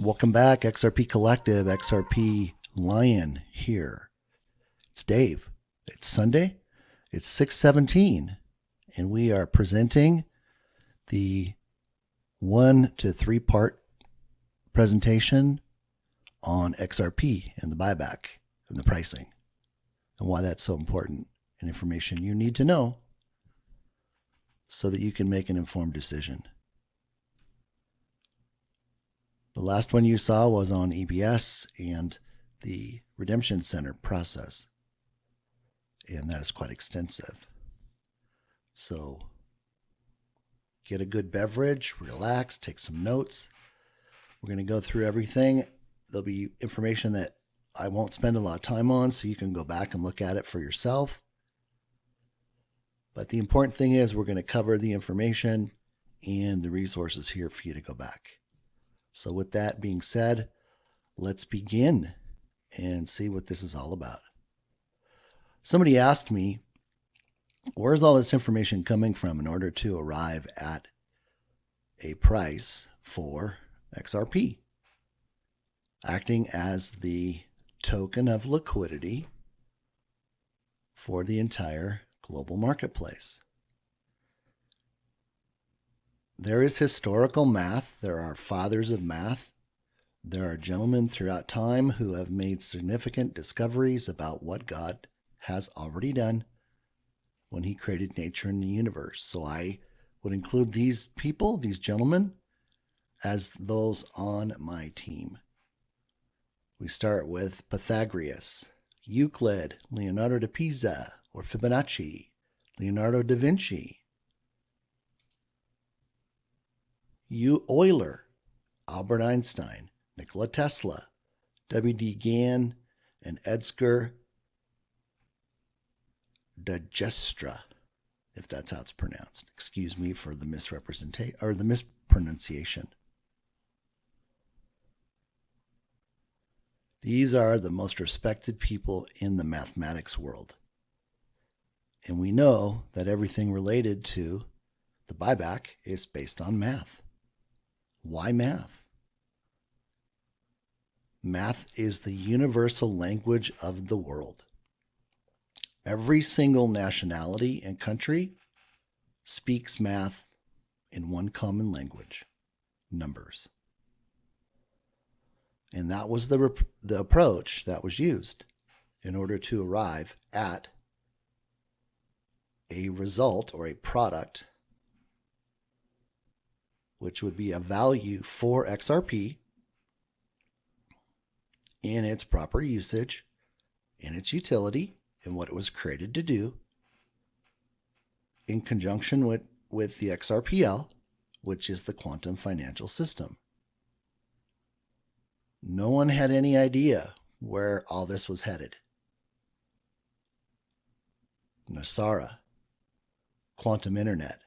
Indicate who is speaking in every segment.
Speaker 1: Welcome back, XRP Collective, XRP Lion here. It's Dave. It's Sunday. It's 6/17, and we are presenting the 1 to 3 part presentation on XRP and the buyback and the pricing and why that's so important and information you need to know so that you can make an informed decision. The last one you saw was on EBS and the Redemption Center process, and that is quite extensive. So get a good beverage, relax, take some notes. We're going to go through everything. There'll be information that I won't spend a lot of time on, so you can go back and look at it for yourself. But the important thing is we're going to cover the information and the resources here for you to go back. So with that being said, let's begin and see what this is all about. Somebody asked me, where's all this information coming from in order to arrive at a price for XRP, acting as the token of liquidity for the entire global marketplace? There is historical math. There are fathers of math. There are gentlemen throughout time who have made significant discoveries about what God has already done when he created nature and the universe. So I would include these people, these gentlemen, as those on my team. We start with Pythagoras, Euclid, Leonardo da Pisa, or Fibonacci, Leonardo da Vinci, Euler, Albert Einstein, Nikola Tesla, W.D. Gann, and Edgar Dijkstra, if that's how it's pronounced. Excuse me for the misrepresentation or the mispronunciation. These are the most respected people in the mathematics world. And we know that everything related to the buyback is based on math. Why math? Math is the universal language of the world. Every single nationality and country speaks math in one common language, numbers. And that was the approach that was used in order to arrive at a result or a product which would be a value for XRP in its proper usage, in its utility, and what it was created to do, in conjunction with the XRPL, which is the quantum financial system. No one had any idea where all this was headed. NASARA, quantum internet,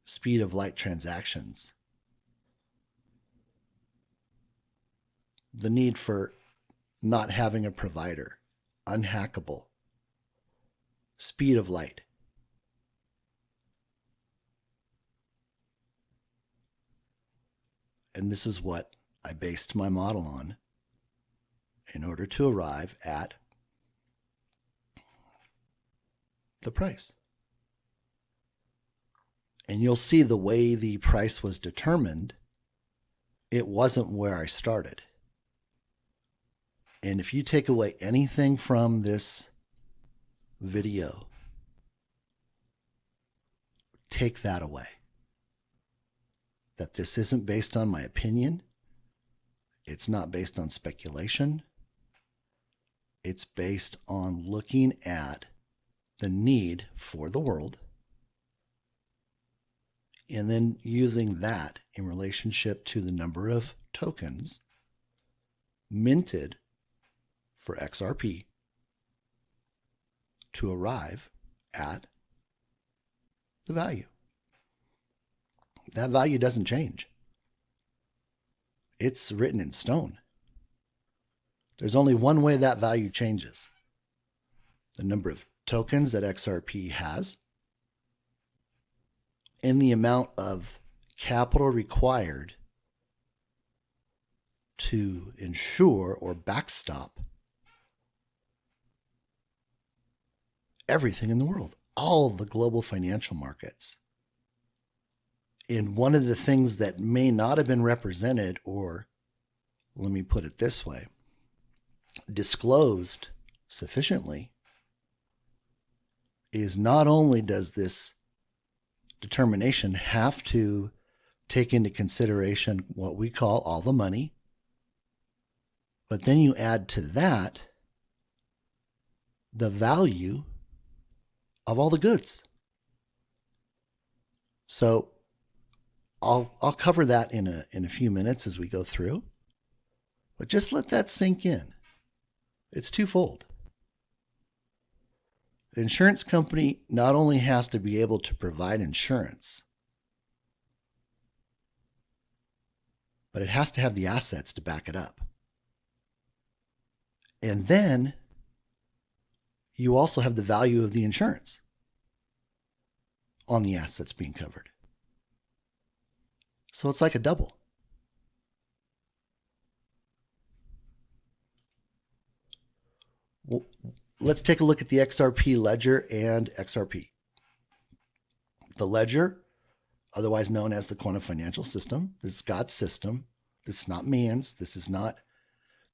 Speaker 1: speed of light transactions, the need for not having a provider, unhackable, speed of light. And this is what I based my model on in order to arrive at the price. And you'll see the way the price was determined, it wasn't where I started. And if you take away anything from this video, take that away. That this isn't based on my opinion. It's not based on speculation. It's based on looking at the need for the world and then using that in relationship to the number of tokens minted for XRP to arrive at the value. That value doesn't change. It's written in stone. There's only one way that value changes. The number of tokens that XRP has and the amount of capital required to ensure or backstop everything in the world, all the global financial markets. And one of the things that may not have been represented, or let me put it this way, disclosed sufficiently, is not only does this determination have to take into consideration what we call all the money, but then you add to that the value of all the goods. So I'll cover that in a few minutes as we go through, but just let that sink in. It's twofold. The insurance company not only has to be able to provide insurance, but it has to have the assets to back it up. And then you also have the value of the insurance on the assets being covered. So it's like a double. Well, let's take a look at the XRP ledger and XRP. The ledger, otherwise known as the quantum financial system, this is God's system. This is not man's. This is not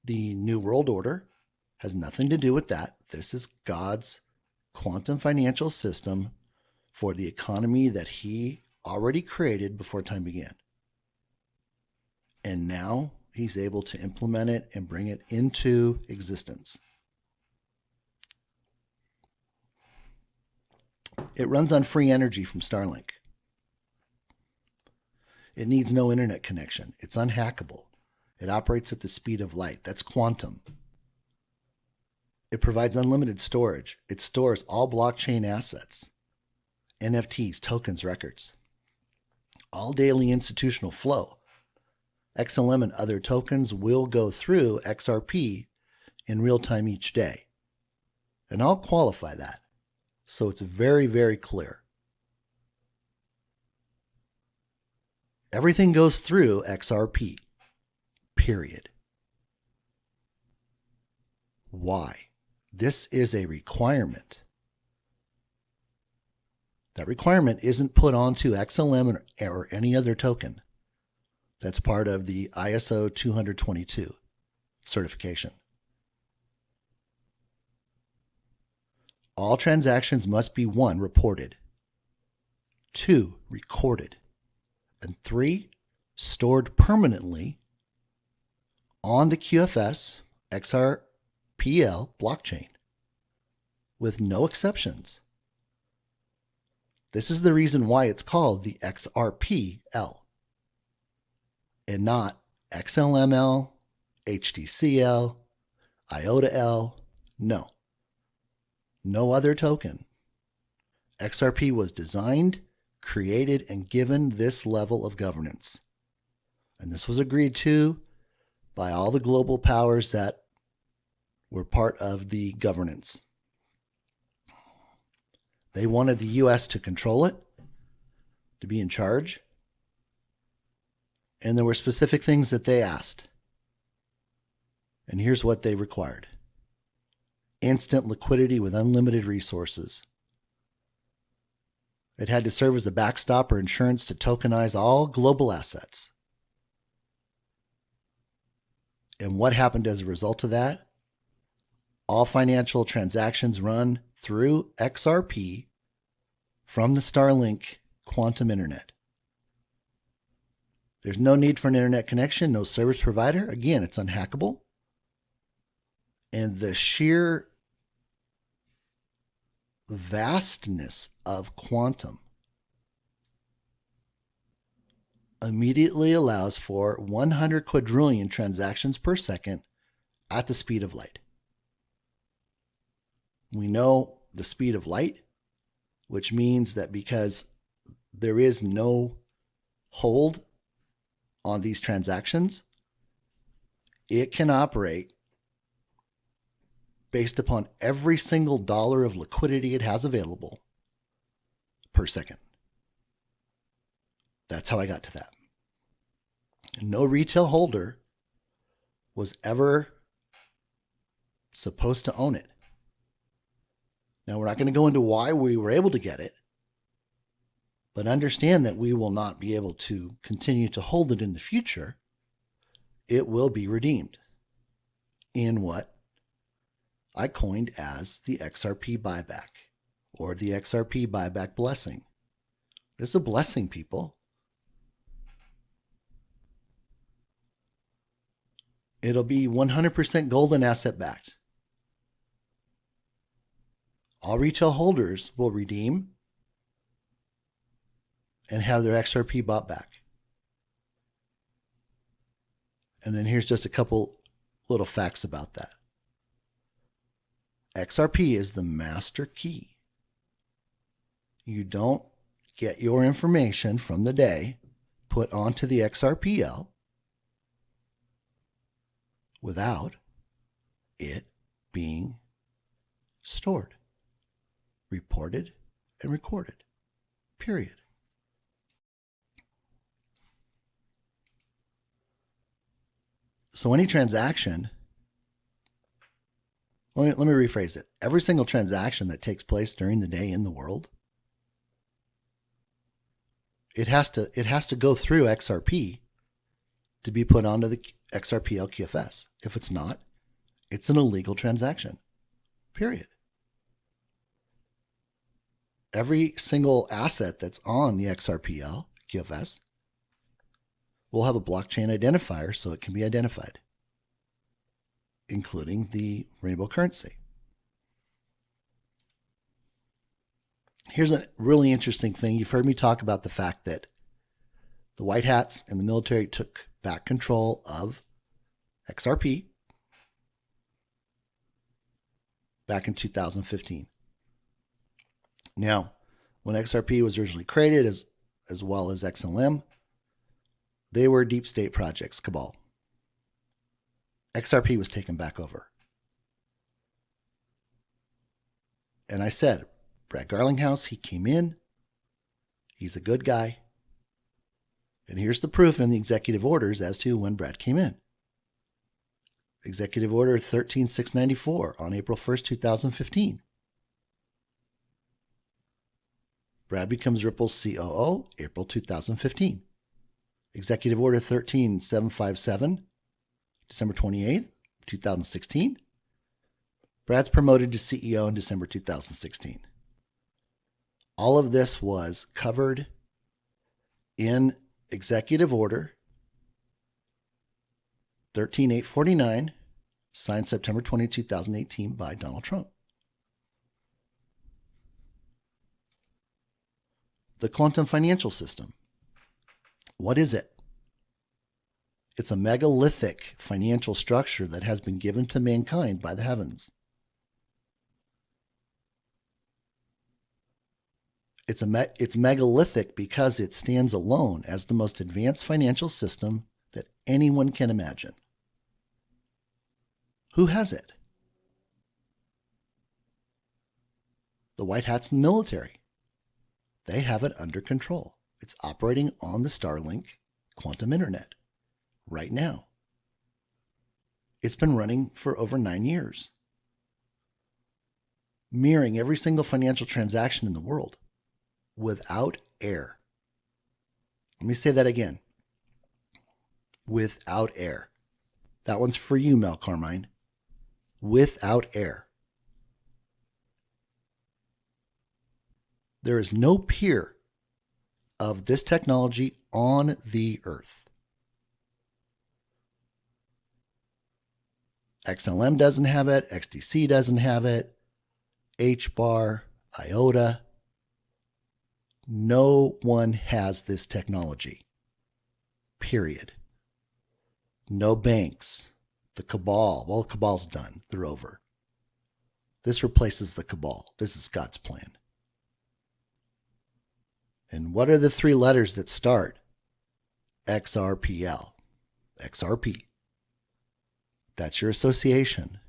Speaker 1: the New World Order. Has nothing to do with that. This is God's quantum financial system for the economy that he already created before time began. And now he's able to implement it and bring it into existence. It runs on free energy from Starlink. It needs no internet connection. It's unhackable. It operates at the speed of light. That's quantum. It provides unlimited storage. It stores all blockchain assets, NFTs, tokens, records, all daily institutional flow. XLM and other tokens will go through XRP in real time each day. And I'll qualify that. So it's very, very clear. Everything goes through XRP, period. Why? This is a requirement. That requirement isn't put onto XLM or any other token. That's part of the ISO 222 certification. All transactions must be 1, reported, 2, recorded, and 3, stored permanently on the QFS-XRP blockchain with no exceptions. This is the reason why it's called the XRPL and not XLML, HTCL, IOTA-L. No other token. XRP was designed, created, and given this level of governance. And this was agreed to by all the global powers that were part of the governance. They wanted the U.S. to control it, to be in charge. And there were specific things that they asked. And here's what they required. Instant liquidity with unlimited resources. It had to serve as a backstop or insurance to tokenize all global assets. And what happened as a result of that? All financial transactions run through XRP from the Starlink quantum internet. There's no need for an internet connection, no service provider. Again, it's unhackable. And the sheer vastness of quantum immediately allows for 100 quadrillion transactions per second at the speed of light. We know the speed of light, which means that because there is no hold on these transactions, it can operate based upon every single dollar of liquidity it has available per second. That's how I got to that. No retail holder was ever supposed to own it. Now, we're not going to go into why we were able to get it, but understand that we will not be able to continue to hold it in the future. It will be redeemed in what I coined as the XRP buyback, or the XRP buyback blessing. This is a blessing, people. It'll be 100% gold and asset backed. All retail holders will redeem and have their XRP bought back. And then here's just a couple little facts about that. XRP is the master key. You don't get your information from the day put onto the XRPL without it being stored, reported, and recorded. Period. So any transaction, let me rephrase it. Every single transaction that takes place during the day in the world, it has to go through XRP to be put onto the XRPL QFS. If it's not, it's an illegal transaction. Period. Every single asset that's on the XRPL QFS will have a blockchain identifier so it can be identified, including the rainbow currency. Here's a really interesting thing. You've heard me talk about the fact that the white hats and the military took back control of XRP back in 2015. Now, when XRP was originally created, as well as XLM, they were deep state projects, cabal. XRP was taken back over. And I said, Brad Garlinghouse, he came in. He's a good guy. And here's the proof in the executive orders as to when Brad came in. Executive Order 13694 on April 1st, 2015. Brad becomes Ripple's COO, April 2015. Executive Order 13757, December 28th, 2016. Brad's promoted to CEO in December 2016. All of this was covered in Executive Order 13849, signed September 20, 2018 by Donald Trump. The quantum financial system. What is it? It's a megalithic financial structure that has been given to mankind by the heavens. It's megalithic because it stands alone as the most advanced financial system that anyone can imagine. Who has it? The white hats in the military. They have it under control. It's operating on the Starlink quantum internet right now. It's been running for over 9 years, mirroring every single financial transaction in the world without error. Let me say that again. Without error. That one's for you, Mel Carmine. Without error. There is no peer of this technology on the earth. XLM doesn't have it. XDC doesn't have it. HBAR, IOTA. No one has this technology. Period. No banks. The cabal. Well, the cabal's done. They're over. This replaces the cabal. This is God's plan. And what are the three letters that start XRPL? XRP. That's your association.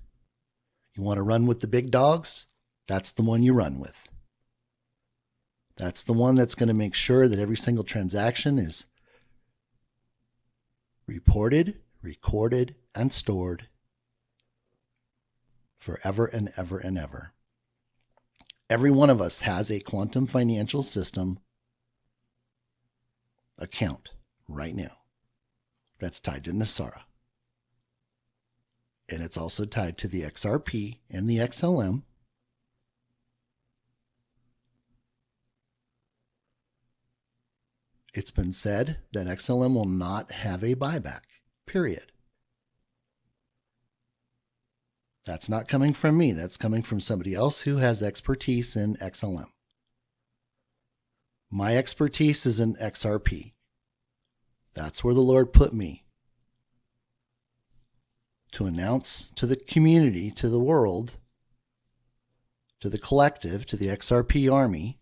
Speaker 1: You want to run with the big dogs? That's the one you run with. That's the one that's going to make sure that every single transaction is reported, recorded, and stored forever and ever and ever. Every one of us has a quantum financial system account right now that's tied to Nasara. And it's also tied to the XRP and the XLM. It's been said that XLM will not have a buyback, period. That's not coming from me. That's coming from somebody else who has expertise in XLM. My expertise is in XRP. That's where the Lord put me to announce to the community, to the world, to the collective, to the XRP army,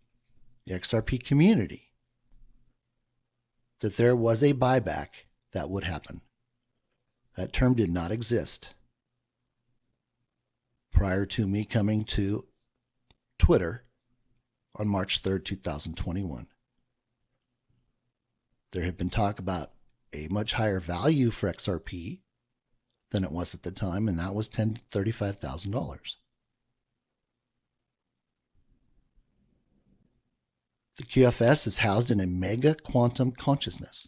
Speaker 1: the XRP community, that there was a buyback that would happen. That term did not exist prior to me coming to Twitter on March 3rd, 2021. There had been talk about a much higher value for XRP than it was at the time, and that was $10,000 to $35,000. The QFS is housed in a mega quantum consciousness.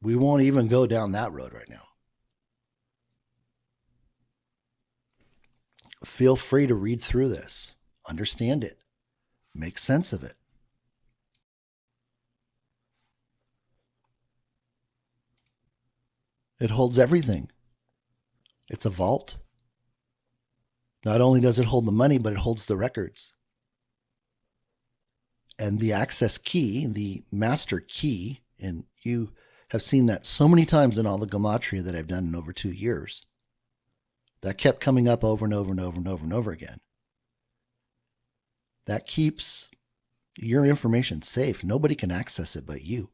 Speaker 1: We won't even go down that road right now. Feel free to read through this, understand it, make sense of it. It holds everything. It's a vault. Not only does it hold the money, but it holds the records. And the access key, the master key, and you have seen that so many times in all the gematria that I've done in over 2 years. That kept coming up over and over and over and over and over again. That keeps your information safe. Nobody can access it but you.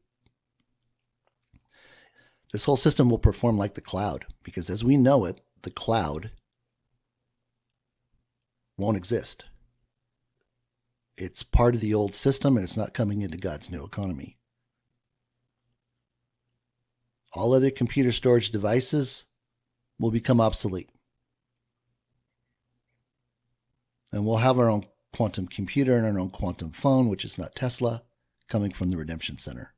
Speaker 1: This whole system will perform like the cloud, because as we know it, the cloud won't exist. It's part of the old system, and it's not coming into God's new economy. All other computer storage devices will become obsolete. And we'll have our own quantum computer and our own quantum phone, which is not Tesla, coming from the Redemption Center.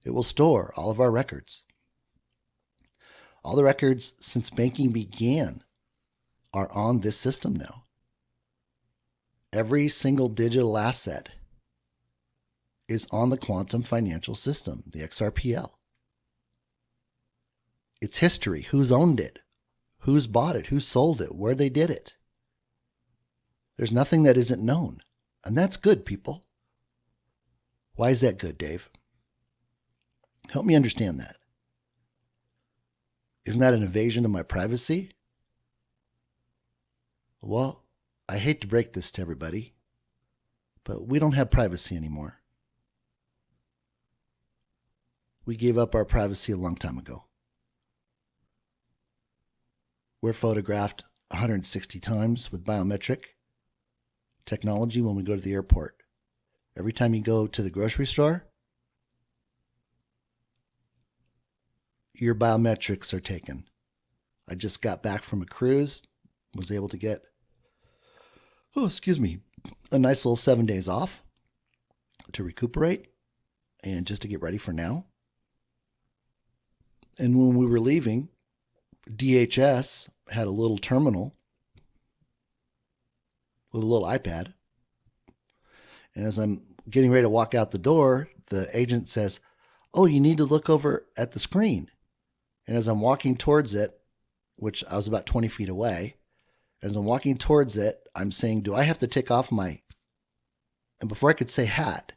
Speaker 1: It will store all of our records. All the records since banking began are on this system now. Every single digital asset is on the quantum financial system, the XRPL. Its history, who's owned it, who's bought it, who sold it, where they did it. There's nothing that isn't known. And that's good, people. Why is that good, Dave? Help me understand that. Isn't that an invasion of my privacy? Well, I hate to break this to everybody, but we don't have privacy anymore. We gave up our privacy a long time ago. We're photographed 160 times with biometric technology when we go to the airport. Every time you go to the grocery store, your biometrics are taken. I just got back from a cruise, was able to get, a nice little 7 days off to recuperate and just to get ready for now. And when we were leaving, DHS had a little terminal with a little iPad. And as I'm getting ready to walk out the door, the agent says, "Oh, you need to look over at the screen." And as I'm walking towards it, which I was about 20 feet away, as I'm walking towards it, I'm saying, "Do I have to take off my..." And before I could say hat,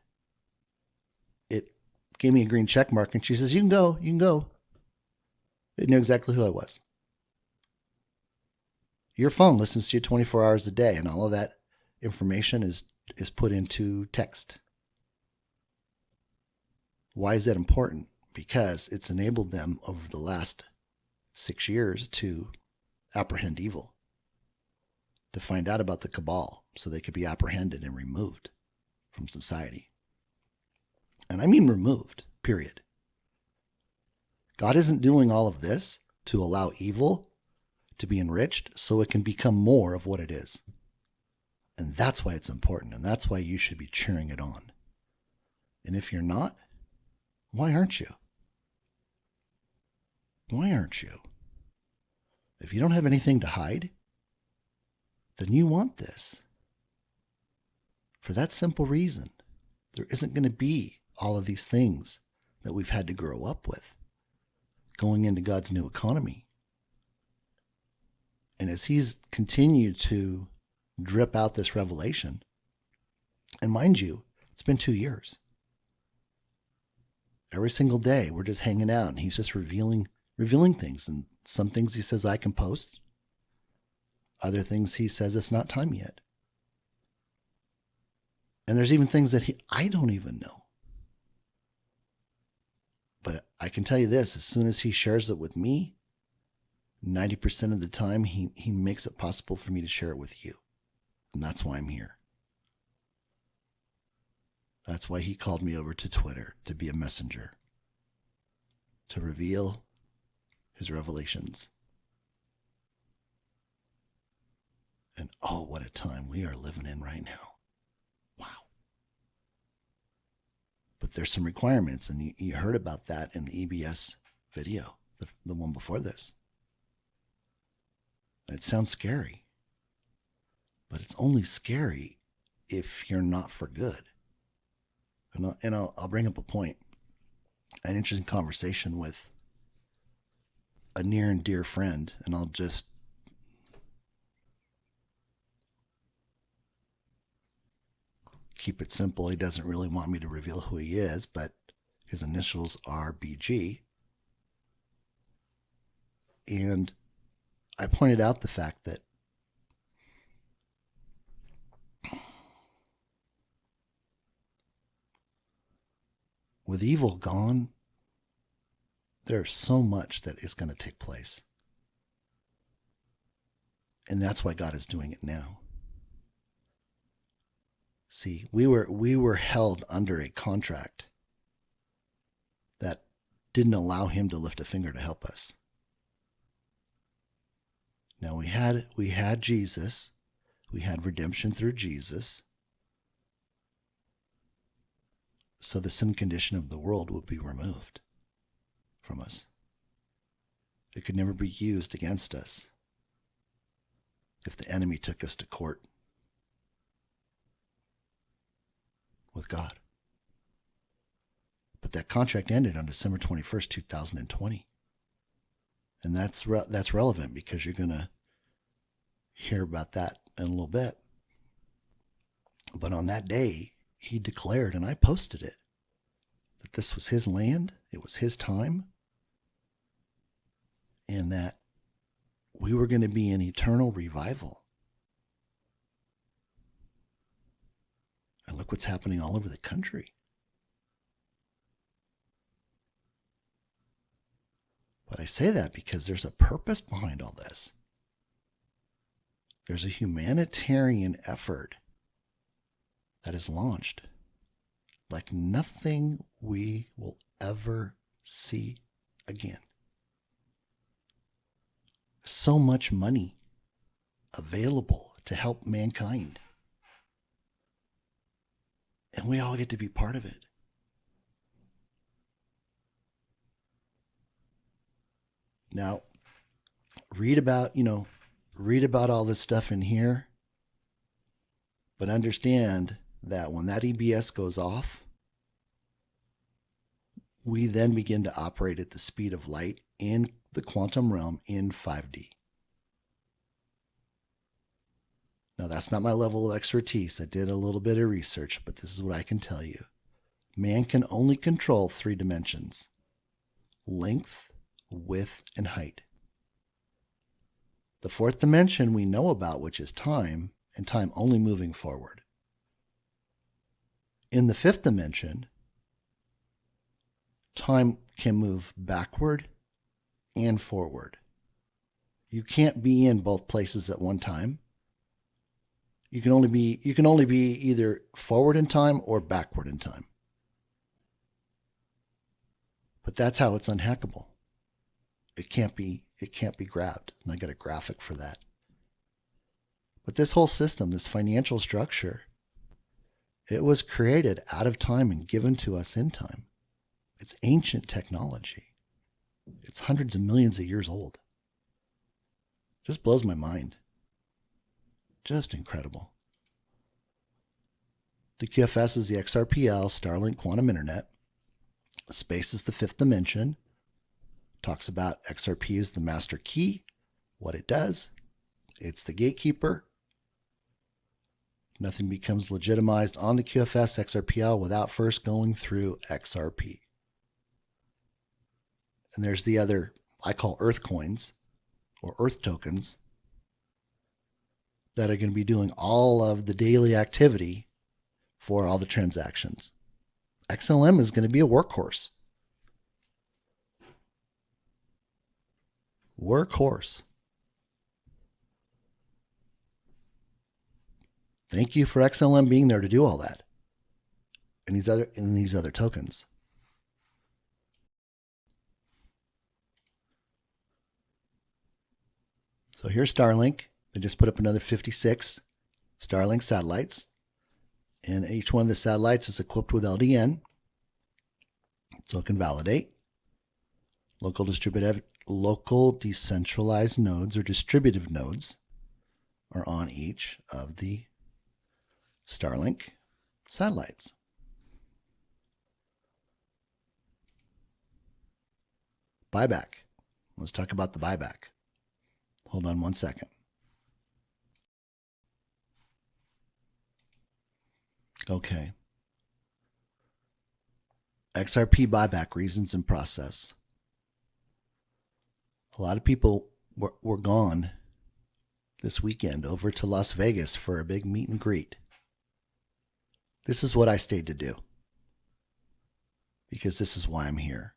Speaker 1: it gave me a green check mark. And she says, you can go. It knew exactly who I was. Your phone listens to you 24 hours a day, and all of that information is put into text. Why is that important? Because it's enabled them over the last 6 years to apprehend evil, to find out about the cabal so they could be apprehended and removed from society. And I mean removed. period. God isn't doing all of this to allow evil to be enriched so it can become more of what it is. And that's why it's important, and that's why you should be cheering it on. And if you're not, why aren't you? Why aren't you? If you don't have anything to hide, then you want this. For that simple reason, there isn't going to be all of these things that we've had to grow up with going into God's new economy. And as he's continued to drip out this revelation, and mind you, it's been 2 years. Every single day, we're just hanging out, and he's just revealing things. And some things he says I can post. Other things he says it's not time yet. And there's even things that I don't even know. But I can tell you this, as soon as he shares it with me, 90% of the time he makes it possible for me to share it with you. And that's why I'm here. That's why he called me over to Twitter to be a messenger, to reveal his revelations. And oh, what a time we are living in right now. Wow. But there's some requirements, and you heard about that in the EBS video, the one before this. It sounds scary, but it's only scary if you're not for good. And I'll bring up a point, an interesting conversation with a near and dear friend, and I'll just keep it simple. He doesn't really want me to reveal who he is, but his initials are BG. And I pointed out the fact that with evil gone, there's so much that is going to take place. And that's why God is doing it now. See, we were held under a contract that didn't allow him to lift a finger to help us. Now we had Jesus, we had redemption through Jesus, so the sin condition of the world would be removed from us. It could never be used against us if the enemy took us to court with God. But that contract ended on December 21st, 2020. And that's relevant because you're going to hear about that in a little bit. But on that day, he declared, and I posted it, that this was his land, it was his time, and that we were going to be in eternal revival. And look what's happening all over the country. But I say that because there's a purpose behind all this. There's a humanitarian effort that is launched like nothing we will ever see again. So much money available to help mankind. And we all get to be part of it. Now, read about all this stuff in here, but understand that when that EBS goes off, we then begin to operate at the speed of light in the quantum realm in 5D. Now, that's not my level of expertise. I did a little bit of research, but this is what I can tell you. Man can only control 3 dimensions: length, width, and height. The 4th dimension we know about, which is time, and time only moving forward. In the 5th dimension, time can move backward and forward. You can't be in both places at one time. You can only be either forward in time or backward in time. But that's how it's unhackable. It can't be grabbed. And I got a graphic for that. But this whole system, this financial structure, it was created out of time and given to us in time. It's ancient technology. It's hundreds of millions of years old. Just blows my mind. Just incredible. The QFS is the XRPL, Starlink Quantum Internet. Space is the fifth dimension. Talks about XRP is the master key, what it does. It's the gatekeeper. Nothing becomes legitimized on the QFS-XRPL without first going through XRP. And there's the other, I call Earth coins or Earth tokens, that are going to be doing all of the daily activity for all the transactions. XLM is going to be a workhorse. Workhorse. Thank you for XLM being there to do all that. And these other tokens. So here's Starlink. They just put up another 56 Starlink satellites. And each one of the satellites is equipped with LDN. So it can validate. Local decentralized nodes or distributive nodes are on each of the Starlink satellites. Buyback. Let's talk about the buyback. Hold on one second. Okay. XRP buyback reasons and process. A lot of people were gone this weekend over to Las Vegas for a big meet and greet. This is what I stayed to do, because this is why I'm here.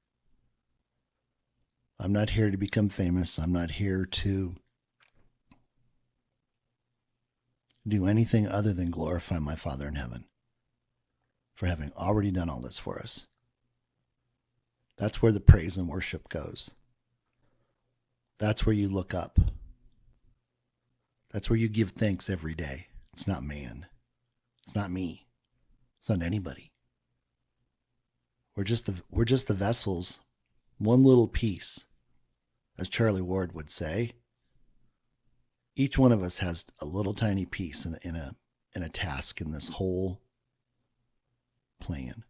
Speaker 1: I'm not here to become famous. I'm not here to do anything other than glorify my Father in heaven for having already done all this for us. That's where the praise and worship goes. That's where you look up. That's where you give thanks every day. It's not man. It's not me. It's not anybody. We're just the vessels, one little piece, as Charlie Ward would say. Each one of us has a little tiny piece in a task in this whole plan.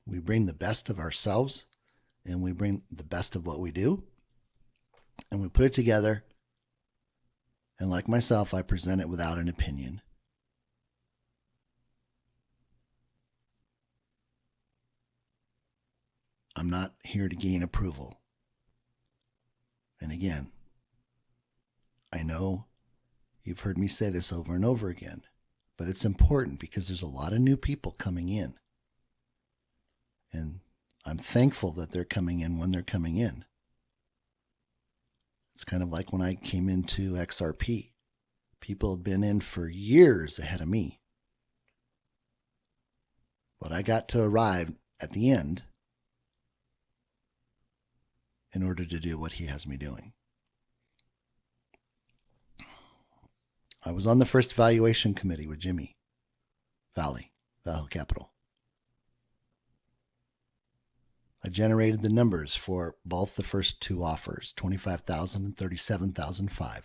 Speaker 1: We bring the best of ourselves, and we bring the best of what we do, and we put it together. And like myself, I present it without an opinion. I'm not here to gain approval. And again, I know you've heard me say this over and over again, but it's important because there's a lot of new people coming in. And I'm thankful that they're coming in when they're coming in. It's kind of like when I came into XRP. People had been in for years ahead of me. But I got to arrive at the end in order to do what he has me doing. I was on the first evaluation committee with Jimmy Vallee Capital. I generated the numbers for both the first two offers, $25,000 and $37,005.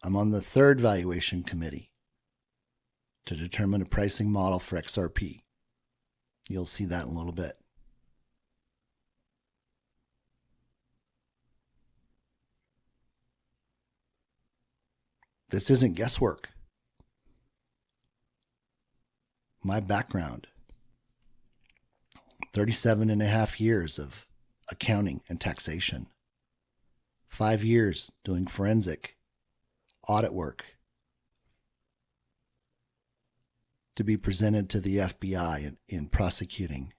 Speaker 1: I'm on the third valuation committee to determine a pricing model for XRP. You'll see that in a little bit. This isn't guesswork. My background, 37 and a half years of accounting and taxation, 5 years doing forensic audit work to be presented to the FBI in prosecuting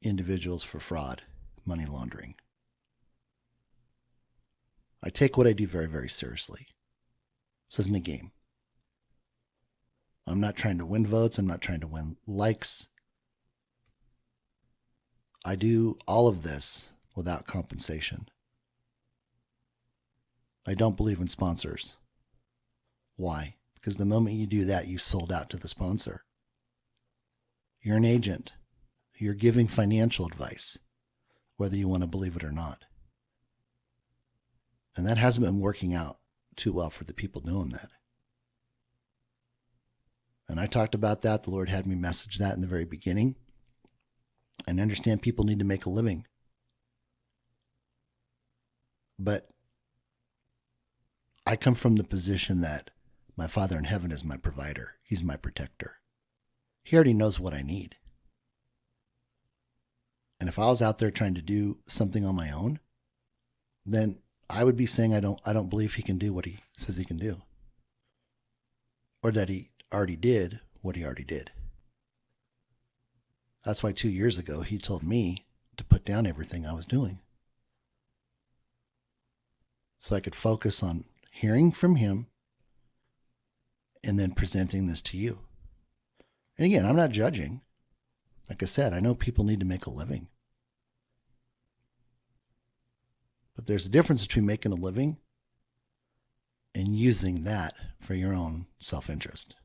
Speaker 1: individuals for fraud, money laundering. I take what I do very, very seriously. This isn't a game. I'm not trying to win votes. I'm not trying to win likes. I do all of this without compensation. I don't believe in sponsors. Why? Because the moment you do that, you sold out to the sponsor. You're an agent. You're giving financial advice, whether you want to believe it or not. And that hasn't been working out too well for the people doing that. And I talked about that. The Lord had me message that in the very beginning. And understand people need to make a living. But I come from the position that my Father in heaven is my provider. He's my protector. He already knows what I need. And if I was out there trying to do something on my own, then I would be saying I don't believe he can do what he says he can do. Or that he already did what he already did. That's why 2 years ago he told me to put down everything I was doing. So I could focus on hearing from him and then presenting this to you. And again, I'm not judging. Like I said, I know people need to make a living. But there's a difference between making a living and using that for your own self-interest.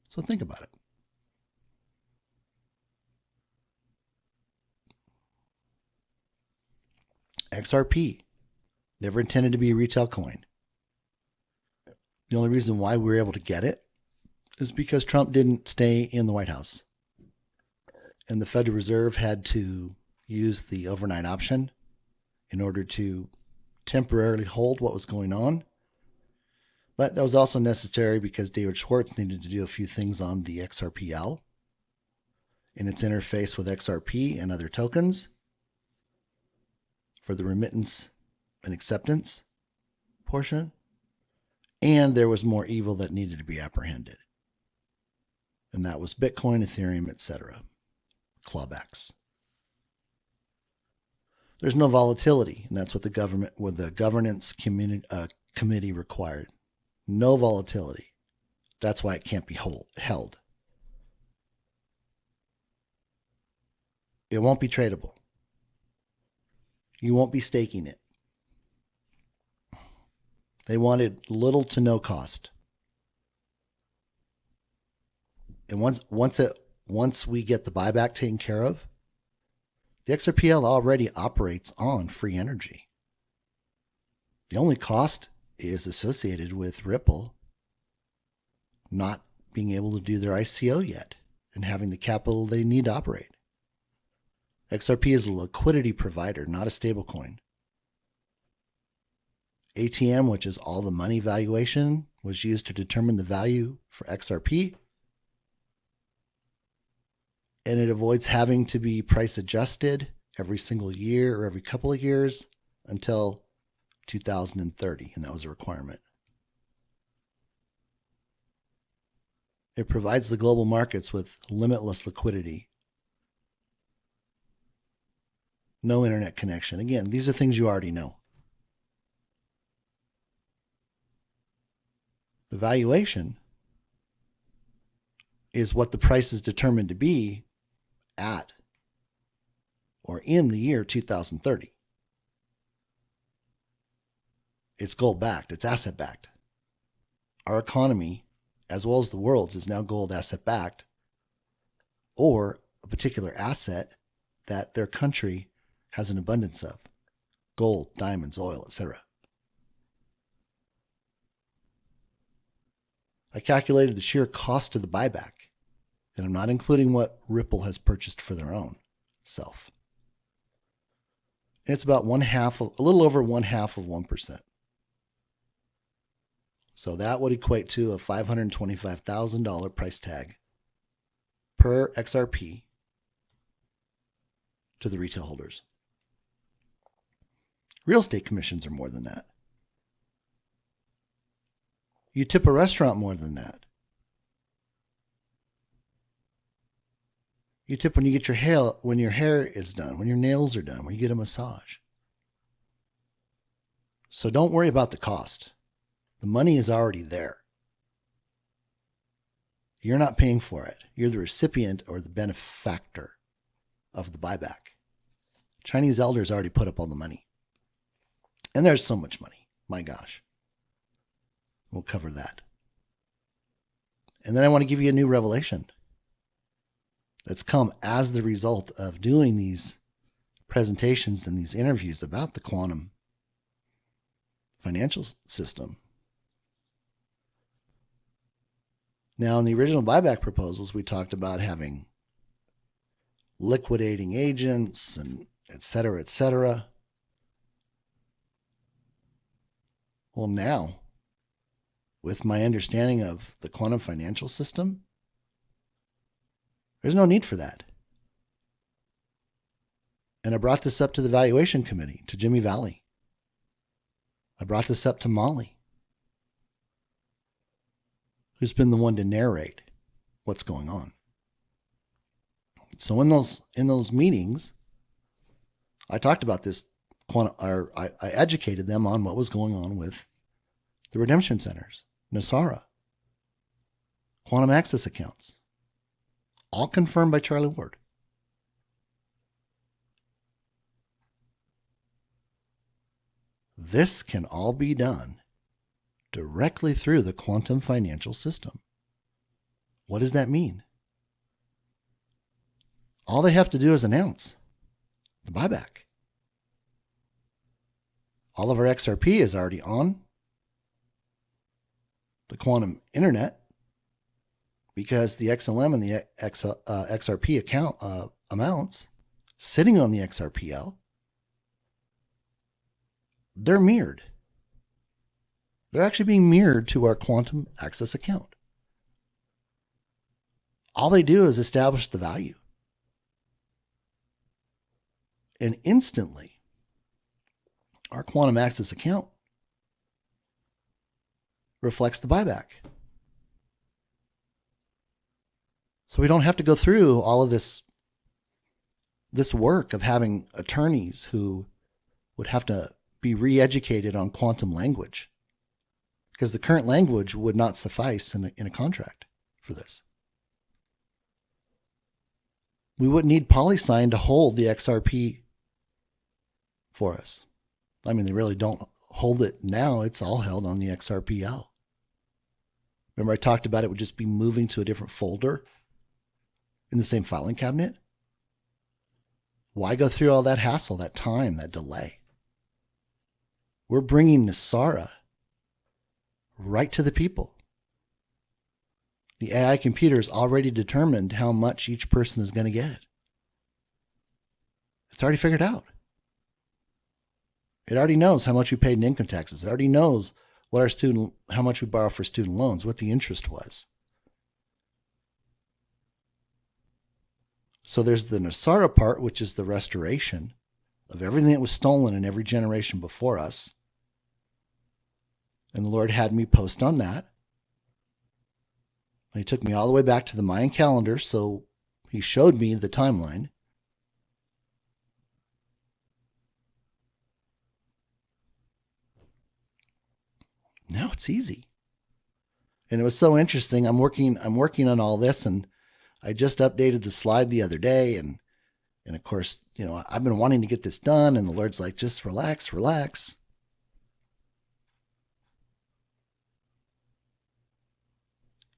Speaker 1: So think about it. XRP, never intended to be a retail coin. The only reason why we were able to get it is because Trump didn't stay in the White House. And the Federal Reserve had to use the overnight option in order to temporarily hold what was going on. But that was also necessary because David Schwartz needed to do a few things on the XRPL in its interface with XRP and other tokens for the remittance and acceptance portion. And there was more evil that needed to be apprehended. And that was Bitcoin, Ethereum, etc. Clawbacks. There's no volatility, and that's what the governance committee required. No volatility. That's why it can't be held. It won't be tradable. You won't be staking it. They wanted little to no cost. And once we get the buyback taken care of, the XRPL already operates on free energy. The only cost is associated with Ripple not being able to do their ICO yet and having the capital they need to operate. XRP is a liquidity provider, not a stablecoin. ATM, which is all the money valuation, was used to determine the value for XRP. And it avoids having to be price adjusted every single year or every couple of years until 2030, and that was a requirement. It provides the global markets with limitless liquidity. No internet connection. Again, these are things you already know. The valuation is what the price is determined to be at or in the year 2030. It's gold backed, it's asset backed. Our economy, as well as the world's, is now gold asset backed, or a particular asset that their country has an abundance of: gold, diamonds, oil, etc. I calculated the sheer cost of the buyback, and I'm not including what Ripple has purchased for their own self. And it's about a little over 1/2 of 1%. So that would equate to a $525,000 price tag per XRP to the retail holders. Real estate commissions are more than that. You tip a restaurant more than that. You tip when you get your hair is done, when your nails are done, when you get a massage. So don't worry about the cost. The money is already there. You're not paying for it. You're the recipient or the benefactor of the buyback. Chinese elders already put up all the money. And there's so much money. My gosh. We'll cover that. And then I want to give you a new revelation that's come as the result of doing these presentations and these interviews about the quantum financial system. Now, in the original buyback proposals, we talked about having liquidating agents and et cetera, et cetera. Well, now, with my understanding of the quantum financial system, there's no need for that. And I brought this up to the valuation committee, to Jimmy Valley. I brought this up to Molly, who's been the one to narrate what's going on. So in those meetings, I talked about this, I educated them on what was going on with the redemption centers, NESARA, quantum access accounts, all confirmed by Charlie Ward. This can all be done directly through the quantum financial system. What does that mean? All they have to do is announce the buyback. All of our XRP is already on the quantum internet because the XLM and the XRP account amounts sitting on the XRPL, they're mirrored. They're actually being mirrored to our quantum access account. All they do is establish the value. And instantly, our quantum access account reflects the buyback. So we don't have to go through all of this work of having attorneys who would have to be re-educated on quantum language, because the current language would not suffice in a contract for this. We wouldn't need PolySign to hold the XRP for us. I mean, they really don't hold it now. It's all held on the XRPL. Remember I talked about it would just be moving to a different folder in the same filing cabinet? Why go through all that hassle, that time, that delay? We're bringing NESARA right to the people. The AI computer has already determined how much each person is going to get. It's already figured out. It already knows how much we paid in income taxes. It already knows what how much we borrow for student loans, what the interest was. So there's the NESARA part, which is the restoration of everything that was stolen in every generation before us. And the Lord had me post on that. And he took me all the way back to the Mayan calendar, so he showed me the timeline. Now it's easy. And it was so interesting. I'm working on all this, and I just updated the slide the other day, and of course, I've been wanting to get this done, and the Lord's like, just relax.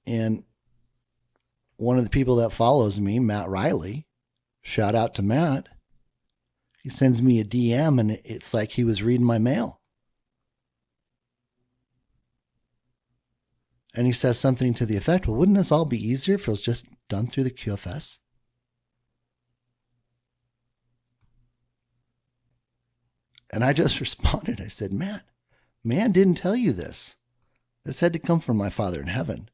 Speaker 1: And one of the people that follows me, Matt Riley, shout out to Matt, he sends me a DM, and it's like he was reading my mail. And he says something to the effect, well, wouldn't this all be easier if it was just done through the QFS? And I just responded. I said, Matt, man didn't tell you this. This had to come from my Father in heaven.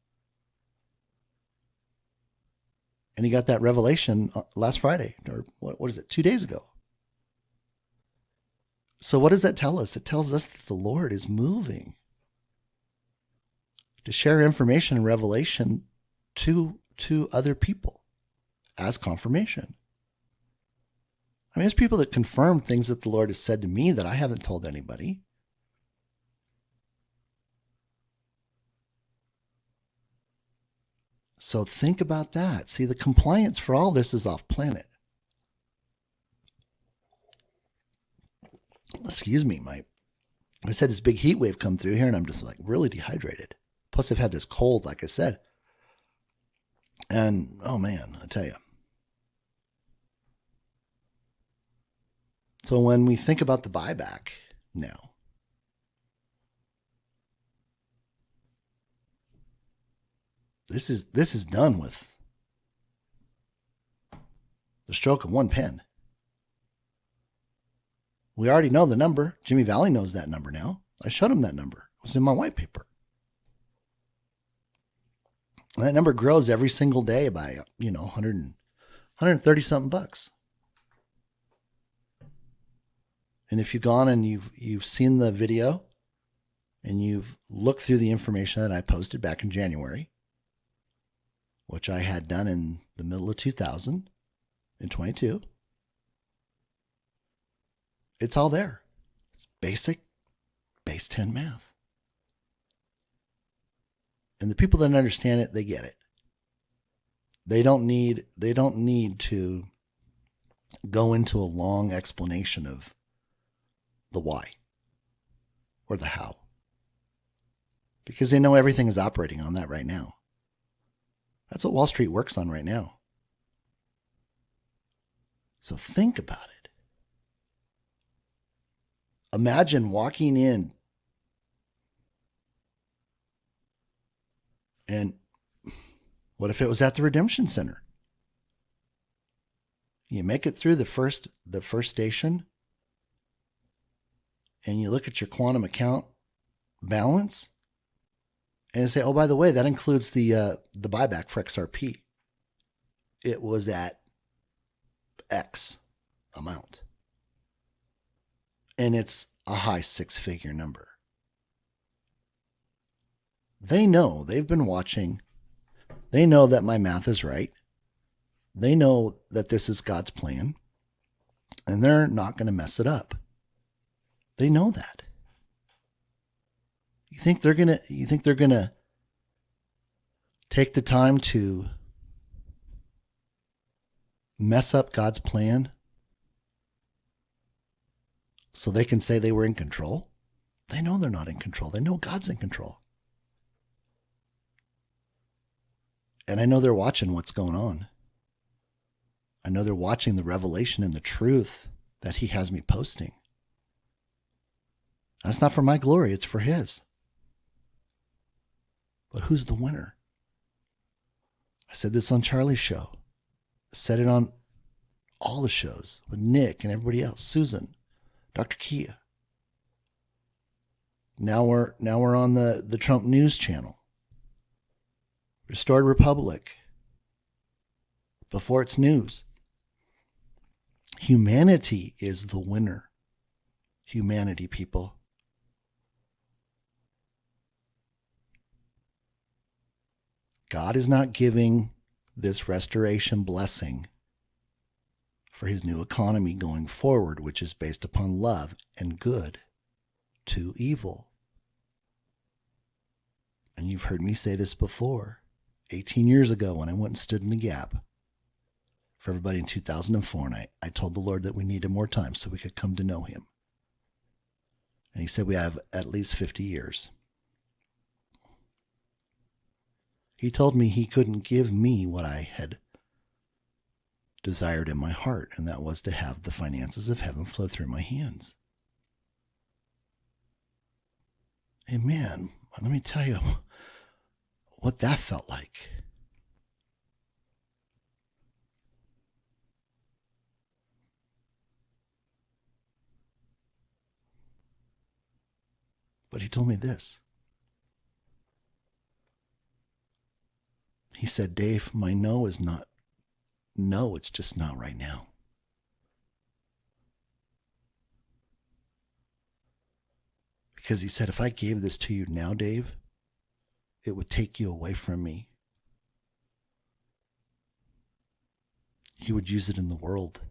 Speaker 1: And he got that revelation last Friday, or what is it, 2 days ago. So what does that tell us? It tells us that the Lord is moving to share information and revelation to other people as confirmation. I mean, there's people that confirm things that the Lord has said to me that I haven't told anybody. So think about that. See, the compliance for all this is off planet. Excuse me, I just had this big heat wave come through here and I'm just like really dehydrated. Plus I've had this cold, like I said. And oh man, I tell you. So when we think about the buyback now, this is done with the stroke of one pen. We already know the number. Jimmy Valley knows that number now. I showed him that number. It was in my white paper. And that number grows every single day by, 130 something bucks. And if you've gone and you've seen the video and you've looked through the information that I posted back in January, which I had done in the middle of 2022, it's all there. It's basic base 10 math. And the people that understand it, they get it. They don't need to go into a long explanation of the why or the how, because they know everything is operating on that right now. That's what Wall Street works on right now. So think about it. Imagine walking in and what if it was at the Redemption Center? You make it through the first station and you look at your quantum account balance and you say, oh, by the way, that includes the buyback for XRP. It was at X amount. And it's a high six-figure number. They know, they've been watching. They know that my math is right. They know that this is God's plan. And they're not going to mess it up. They know that. You think they're gonna take the time to mess up God's plan so they can say they were in control? They know they're not in control. They know God's in control. And I know they're watching what's going on. I know they're watching the revelation and the truth that he has me posting. That's not for my glory, it's for his. But who's the winner? I said this on Charlie's show. I said it on all the shows with Nick and everybody else, Susan, Dr. Kia. Now we're on the Trump News channel. Restored Republic. Before it's news. Humanity is the winner. Humanity, people. God is not giving this restoration blessing for his new economy going forward, which is based upon love and good, to evil. And you've heard me say this before. 18 years ago when I went and stood in the gap for everybody in 2004, and I told the Lord that we needed more time so we could come to know him. And he said we have at least 50 years. He told me he couldn't give me what I had desired in my heart, and that was to have the finances of heaven flow through my hands. Amen. Let me tell you what that felt like. But he told me this. He said, Dave, my no is not no, it's just not right now. Because he said, if I gave this to you now, Dave, it would take you away from me. You would use it in the world,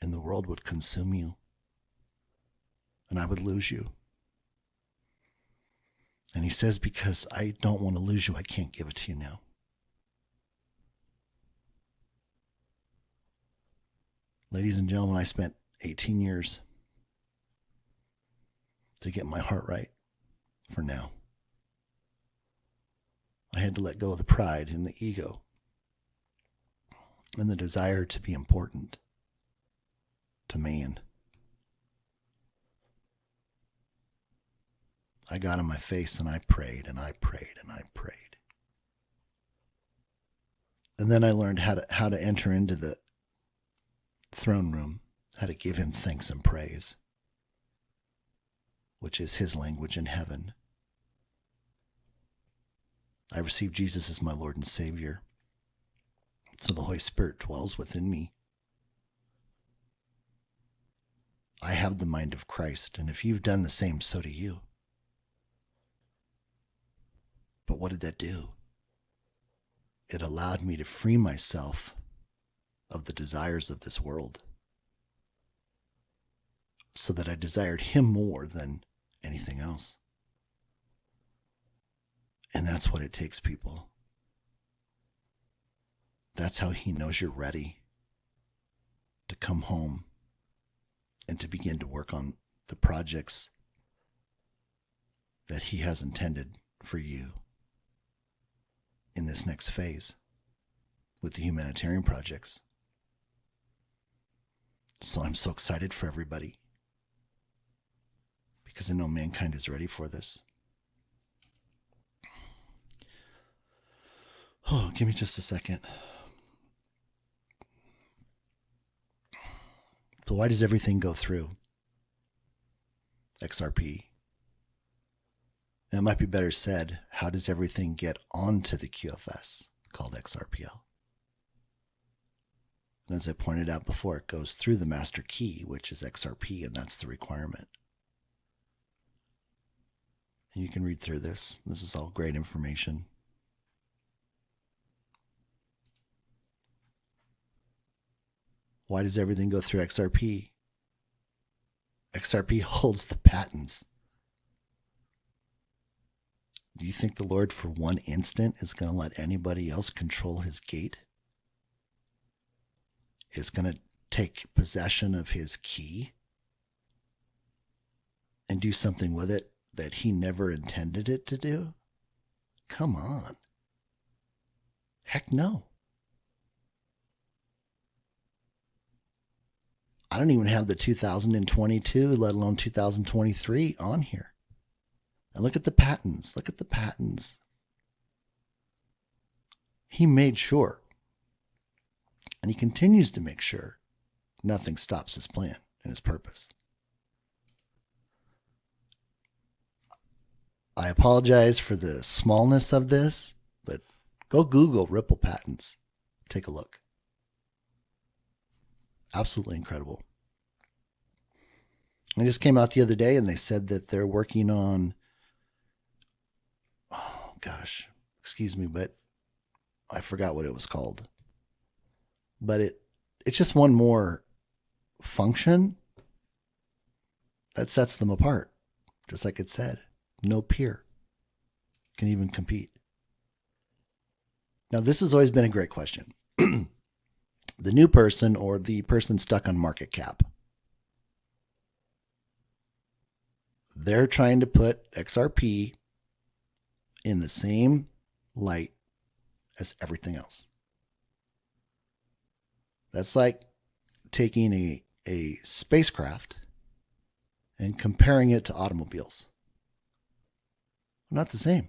Speaker 1: and the world would consume you, and I would lose you. And he says, because I don't want to lose you, I can't give it to you now. Ladies and gentlemen, I spent 18 years to get my heart right for now. I had to let go of the pride and the ego and the desire to be important to man. I got on my face and I prayed and I prayed and I prayed. And then I learned how to enter into the throne room, how to give him thanks and praise, which is his language in heaven. I received Jesus as my Lord and Savior, so the Holy Spirit dwells within me. I have the mind of Christ, and if you've done the same, so do you. But what did that do? It allowed me to free myself of the desires of this world, so that I desired him more than anything else. And that's what it takes, people. That's how he knows you're ready to come home and to begin to work on the projects that he has intended for you in this next phase with the humanitarian projects. So I'm so excited for everybody because I know mankind is ready for this. Oh, give me just a second. So why does everything go through XRP? And it might be better said, how does everything get onto the QFS called XRPL? And as I pointed out before, it goes through the master key, which is XRP, and that's the requirement. And you can read through this. This is all great information. Why does everything go through XRP? XRP holds the patents. Do you think the Lord for one instant is going to let anybody else control his gate? Is going to take possession of his key and do something with it that he never intended it to do? Come on. Heck no. I don't even have the 2022, let alone 2023 on here. And look at the patents. Look at the patents. He made sure, and he continues to make sure, nothing stops his plan and his purpose. I apologize for the smallness of this, but go Google Ripple patents. Take a look. Absolutely incredible. I just came out the other day and they said that they're working on, oh gosh, excuse me, but I forgot what it was called. But it's just one more function that sets them apart. Just like it said, no peer can even compete. Now, this has always been a great question. The new person or the person stuck on market cap. They're trying to put XRP in the same light as everything else. That's like taking a spacecraft and comparing it to automobiles. Not the same.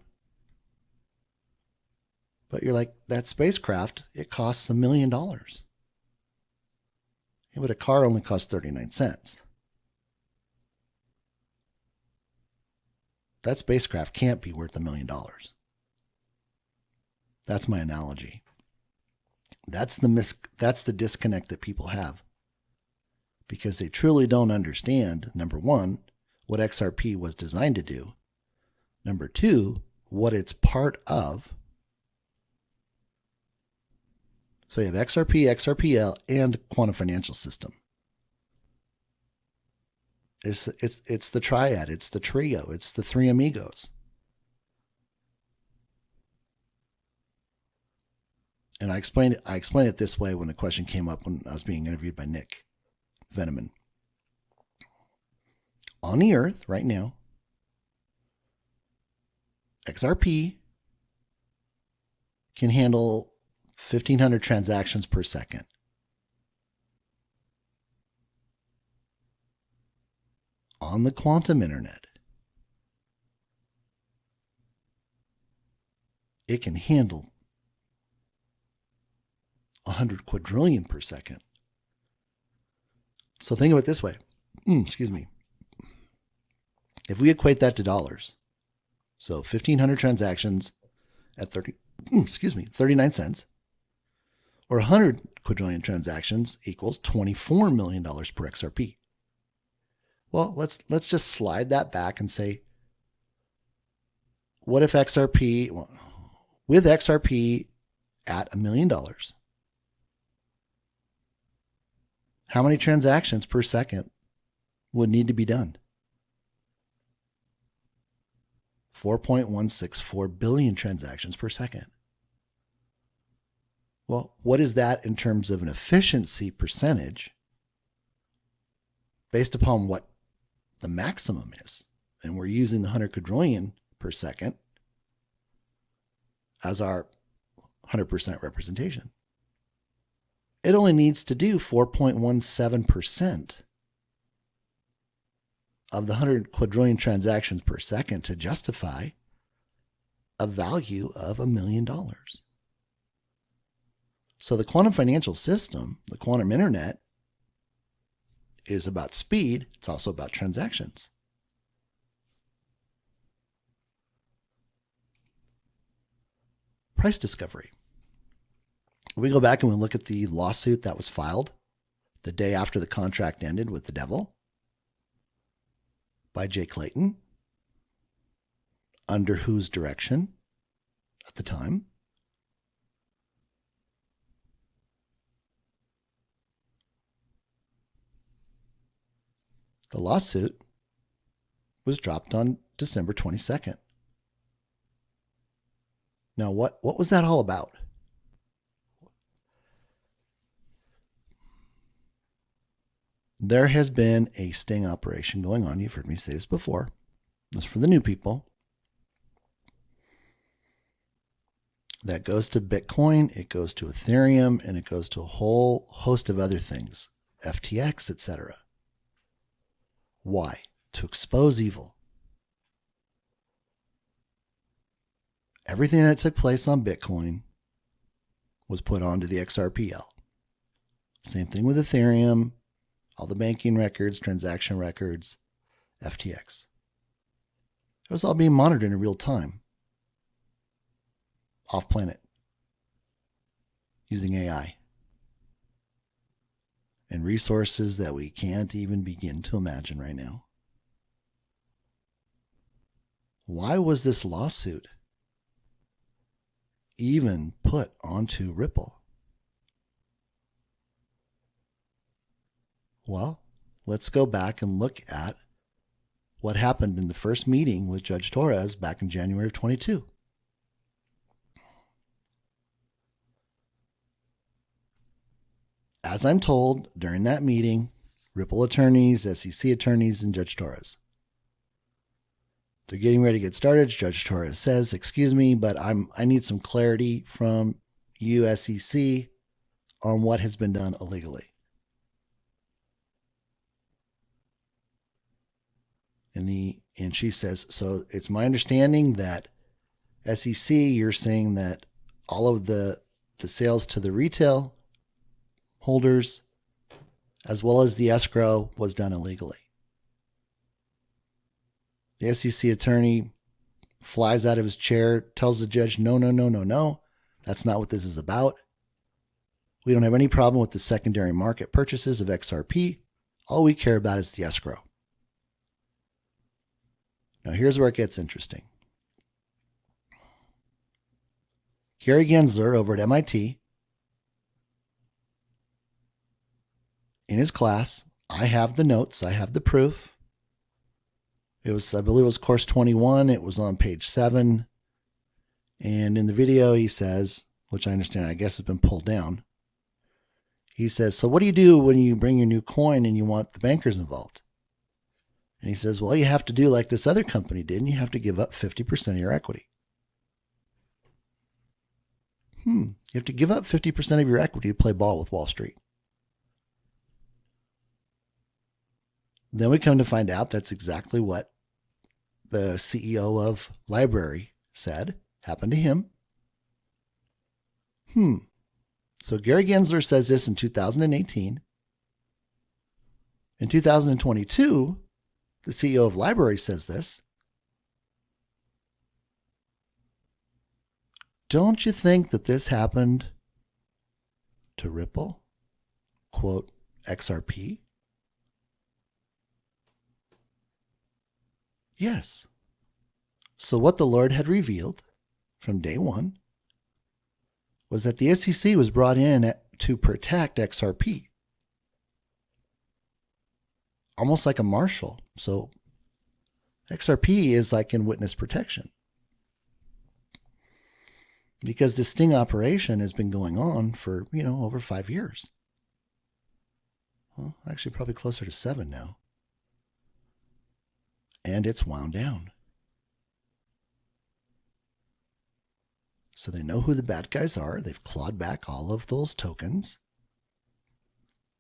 Speaker 1: But you're like, that spacecraft, it costs $1 million. Yeah, but a car only costs 39 cents. That spacecraft can't be worth $1 million. That's my analogy. That's the disconnect that people have. Because they truly don't understand, number one, what XRP was designed to do. Number two, what it's part of. So you have XRP, XRPL, and quantum financial system. It's the triad, it's the trio, it's the three amigos. And I explained it this way when the question came up when I was being interviewed by Nick Veneman. On the Earth right now, XRP can handle 1,500 transactions per second. On the quantum internet, it can handle 100 quadrillion per second. So think of it this way. Excuse me. If we equate that to dollars, so 1,500 transactions at 39 cents, or 100 quadrillion transactions equals $24 million per XRP. Well, let's just slide that back and say, what if XRP, well, with XRP at $1 million, how many transactions per second would need to be done? 4.164 billion transactions per second. Well, what is that in terms of an efficiency percentage based upon what the maximum is? And we're using the 100 quadrillion per second as our 100% representation. It only needs to do 4.17% of the 100 quadrillion transactions per second to justify a value of $1 million. So the quantum financial system, the quantum internet, is about speed. It's also about transactions. Price discovery. We go back and we look at the lawsuit that was filed the day after the contract ended with the devil by Jay Clayton, under whose direction at the time? The lawsuit was dropped on December 22nd. Now, what was that all about? There has been a sting operation going on. You've heard me say this before. This is for the new people. That goes to Bitcoin, it goes to Ethereum, and it goes to a whole host of other things, FTX, etc. Why? To expose evil. Everything that took place on Bitcoin was put onto the XRPL. Same thing with Ethereum, all the banking records, transaction records, FTX. It was all being monitored in real time, off planet, using AI and resources that we can't even begin to imagine right now. Why was this lawsuit even put onto Ripple? Well, let's go back and look at what happened in the first meeting with Judge Torres back in January of 22. As I'm told, during that meeting, Ripple attorneys, SEC attorneys, and Judge Torres, they're getting ready to get started. Judge Torres says, excuse me, but I need some clarity from you, SEC, on what has been done illegally. And she says, so it's my understanding that SEC, you're saying that all of the sales to the retail holders, as well as the escrow, was done illegally. The SEC attorney flies out of his chair, tells the judge, no, that's not what this is about. We don't have any problem with the secondary market purchases of XRP. All we care about is the escrow. Now here's where it gets interesting. Gary Gensler over at MIT, in his class, I have the notes, I have the proof. It was, I believe it was course 21. It was on page 7. And in the video he says, which I understand, I guess has been pulled down, He says, so what do you do when you bring your new coin and you want the bankers involved? And he says, well, you have to do like this other company did, and you have to give up 50% of your equity. You have to give up 50% of your equity to play ball with Wall Street. Then we come to find out that's exactly what the CEO of Library said happened to him. So Gary Gensler says this in 2018. In 2022, the CEO of Library says this. Don't you think that this happened to Ripple? Quote, XRP? Yes. So what the Lord had revealed from day one was that the SEC was brought in to protect XRP. Almost like a marshal. So XRP is like in witness protection. Because this sting operation has been going on for, over 5 years. Well, actually probably closer to 7 now. And it's wound down. So they know who the bad guys are. They've clawed back all of those tokens.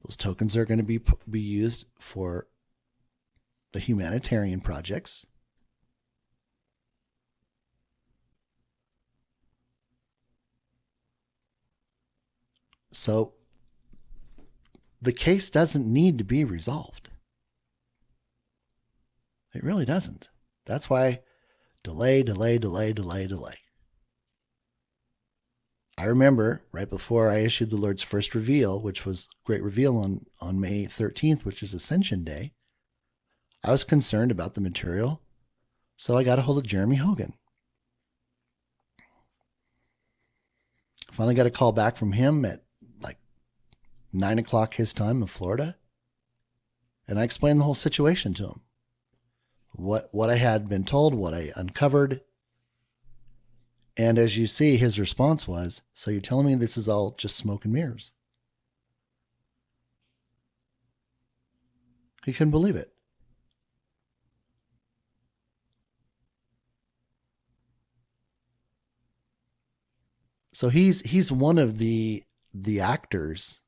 Speaker 1: Those tokens are going to be used for the humanitarian projects. So the case doesn't need to be resolved. It really doesn't. That's why delay. I remember right before I issued the Lord's first reveal, which was Great Reveal on May 13th, which is Ascension Day, I was concerned about the material, so I got a hold of Jeremy Hogan. Finally got a call back from him at like 9 o'clock his time in Florida, and I explained the whole situation to him. What I had been told, what I uncovered. And as you see, his response was, so you're telling me this is all just smoke and mirrors? He couldn't believe it. So he's one of the actors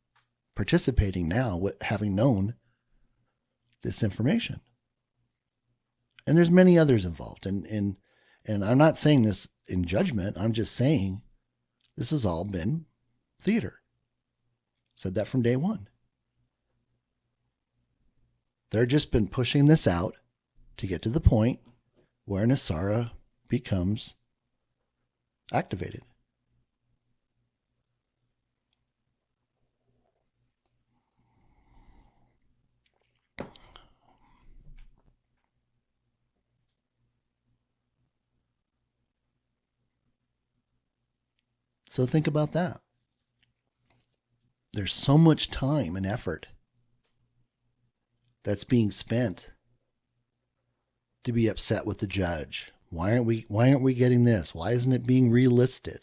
Speaker 1: participating now, having known this information. And there's many others involved. And I'm not saying this in judgment. I'm just saying this has all been theater. Said that from day one. They're just been pushing this out to get to the point where Nasara becomes activated. So think about that. There's so much time and effort that's being spent to be upset with the judge. Why aren't we getting this? Why isn't it being relisted?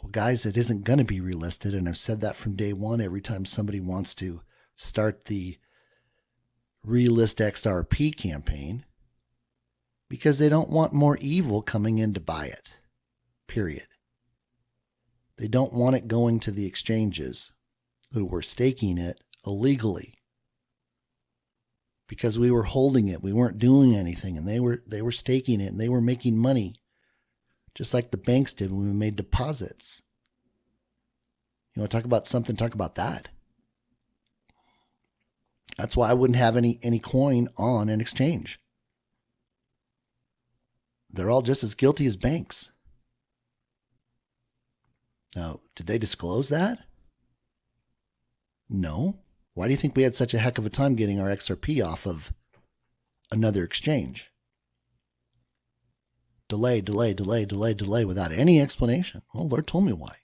Speaker 1: Well, guys, it isn't going to be relisted, and I've said that from day one. Every time somebody wants to start the relist XRP campaign, because they don't want more evil coming in to buy it. Period. They don't want it going to the exchanges who were staking it illegally, because we were holding it. We weren't doing anything, and they were staking it, and they were making money just like the banks did when we made deposits. You want to talk about something, talk about that. That's why I wouldn't have any coin on an exchange. They're all just as guilty as banks. Now, did they disclose that? No. Why do you think we had such a heck of a time getting our XRP off of another exchange? Delay without any explanation. Well, Lord told me why.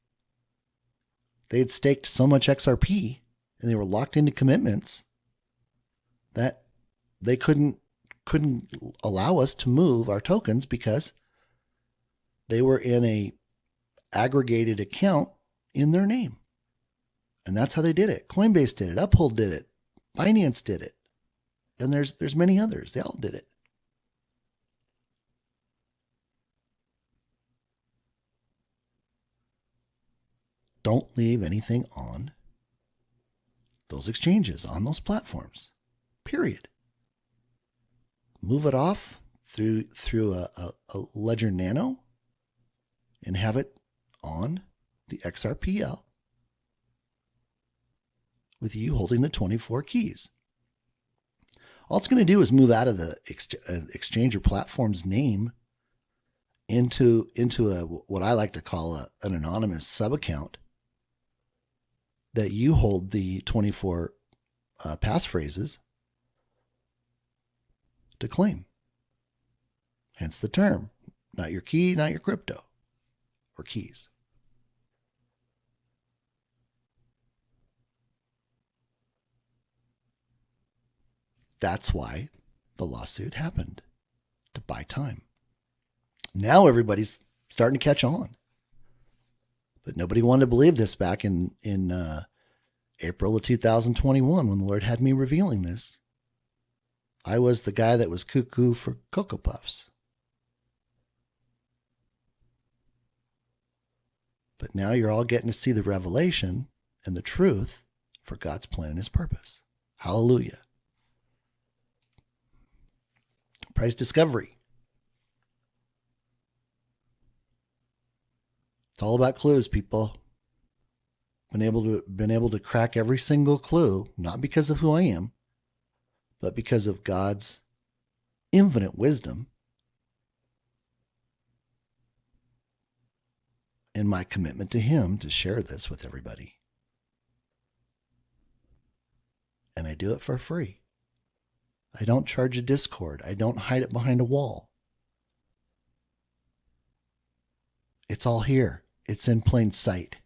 Speaker 1: They had staked so much XRP and they were locked into commitments that they couldn't allow us to move our tokens because they were in a aggregated account in their name. And that's how they did it. Coinbase did it. Uphold did it. Binance did it. And there's many others. They all did it. Don't leave anything on those exchanges, on those platforms. Period. Move it off through a Ledger Nano and have it on the XRPL with you holding the 24 keys. All it's going to do is move out of the exchange or platform's name into a what I like to call an anonymous sub-account that you hold the 24 passphrases to claim. Hence the term, not your key, not your crypto or keys. That's why the lawsuit happened, to buy time. Now everybody's starting to catch on. But nobody wanted to believe this back in April of 2021 when the Lord had me revealing this. I was the guy that was cuckoo for Cocoa Puffs. But now you're all getting to see the revelation and the truth for God's plan and his purpose. Hallelujah. Price discovery. It's all about clues, people. Been able to crack every single clue, not because of who I am, but because of God's infinite wisdom and my commitment to him to share this with everybody. And I do it for free. I don't charge a Discord. I don't hide it behind a wall. It's all here. It's in plain sight.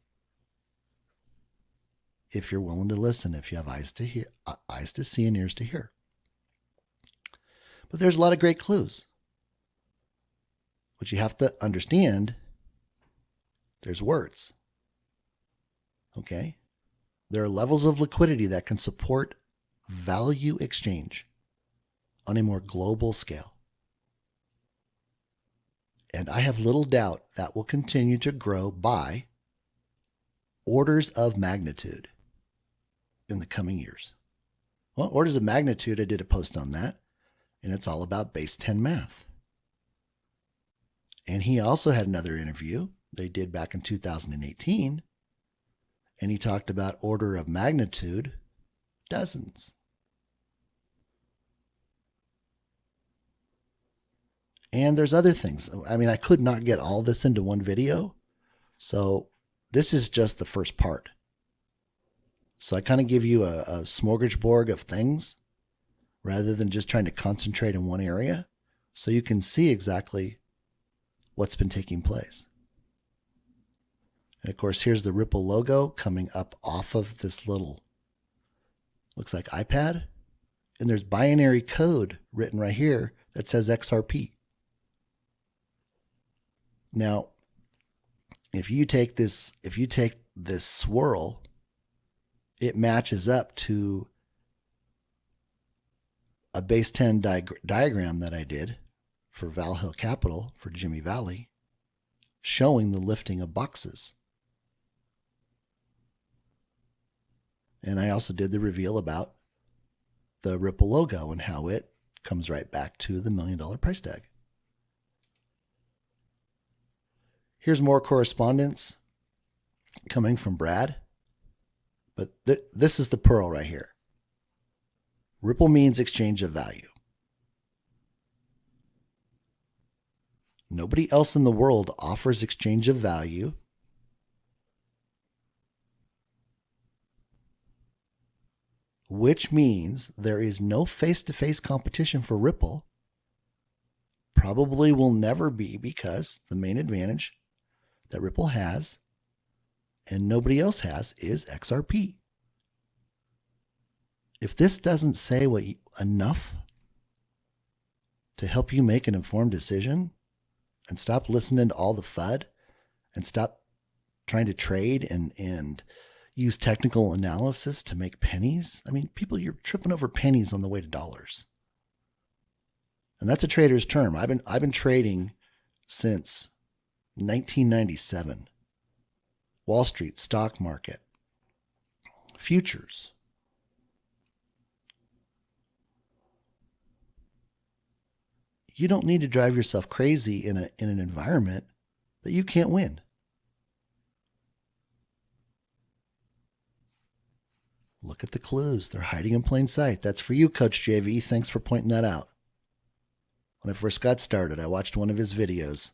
Speaker 1: If you're willing to listen, if you have eyes to hear, eyes to see and ears to hear. But there's a lot of great clues. What you have to understand, there's words. Okay? There are levels of liquidity that can support value exchange on a more global scale. And I have little doubt that will continue to grow by orders of magnitude in the coming years. Well, orders of magnitude, I did a post on that, and it's all about base 10 math. And he also had another interview they did back in 2018, and he talked about order of magnitude, dozens. And there's other things. I mean, I could not get all this into one video. So this is just the first part. So I kind of give you a smorgasbord of things rather than just trying to concentrate in one area so you can see exactly what's been taking place. And of course, here's the Ripple logo coming up off of this little, looks like iPad. And there's binary code written right here that says XRP. Now, if you take this swirl, it matches up to a base 10 diagram that I did for Val Hill Capital for Jimmy Valley, showing the lifting of boxes. And I also did the reveal about the Ripple logo and how it comes right back to the $1 million price tag. Here's more correspondence coming from Brad. But this is the pearl right here. Ripple means exchange of value. Nobody else in the world offers exchange of value. Which means there is no face-to-face competition for Ripple. Probably will never be, because the main advantage that Ripple has and nobody else has is XRP. If this doesn't say enough to help you make an informed decision and stop listening to all the FUD and stop trying to trade and use technical analysis to make pennies. I mean, people, you're tripping over pennies on the way to dollars. And that's a trader's term. I've been trading since 1997. Wall Street, stock market, futures. You don't need to drive yourself crazy in an environment that you can't win. Look at the clues. They're hiding in plain sight. That's for you, Coach JV. Thanks for pointing that out. When I first got started, I watched one of his videos.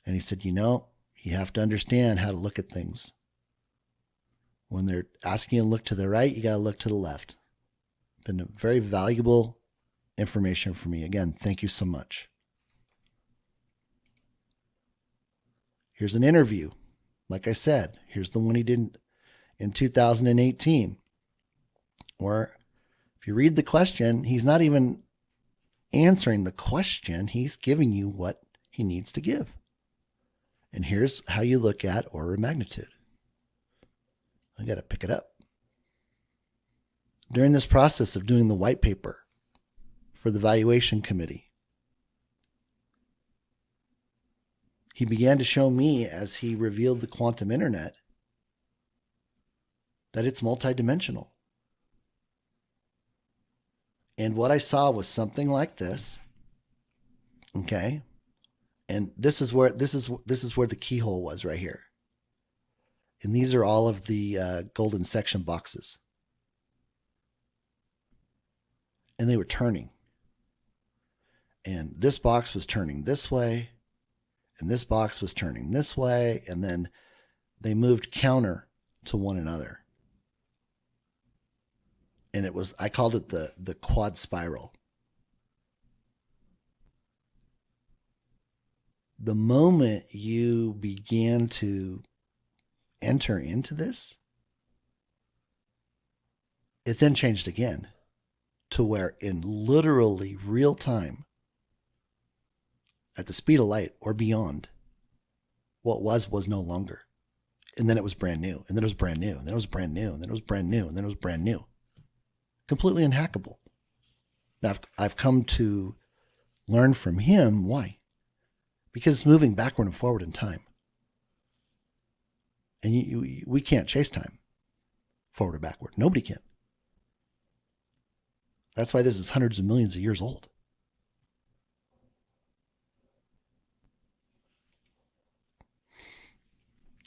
Speaker 1: And he said, you have to understand how to look at things. When they're asking you to look to the right, you got to look to the left. Been a very valuable information for me. Again, thank you so much. Here's an interview. Like I said, here's the one he did in 2018. Where if you read the question, he's not even answering the question. He's giving you what he needs to give. And here's how you look at order of magnitude. I got to pick it up. During this process of doing the white paper for the valuation committee, he began to show me, as he revealed the quantum internet, that it's multidimensional. And what I saw was something like this. Okay. And this is where the keyhole was right here. And these are all of the golden section boxes. And they were turning. And this box was turning this way. And this box was turning this way. And then they moved counter to one another. And I called it the quad spiral. The moment you began to enter into this, it then changed again to where in literally real time, at the speed of light or beyond, what was no longer. And then it was brand new, and then it was brand new, and then it was brand new, and then it was brand new, and then it was brand new. Completely unhackable. Now, I've come to learn from him why. Because it's moving backward and forward in time. And we can't chase time forward or backward. Nobody can. That's why this is hundreds of millions of years old.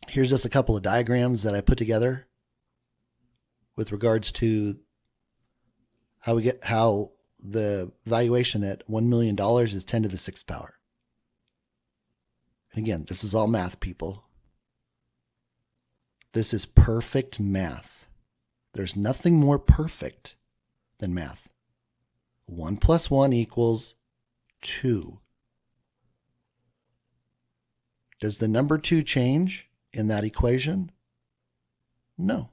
Speaker 1: Here's just a couple of diagrams that I put together with regards to how the valuation at $1 million is 10 to the 6th power. And again, this is all math, people. This is perfect math. There's nothing more perfect than math. 1 plus 1 equals 2. Does the number 2 change in that equation? No.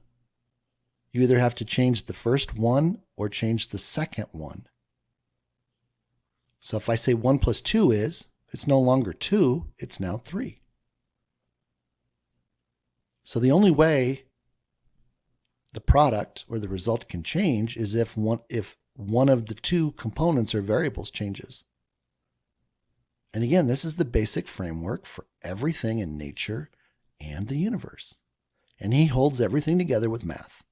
Speaker 1: You either have to change the first one or change the second one. So if I say 1 plus 2 is, it's no longer 2, it's now 3. So the only way the product or the result can change is if one of the two components or variables changes. And again, this is the basic framework for everything in nature and the universe. And he holds everything together with math.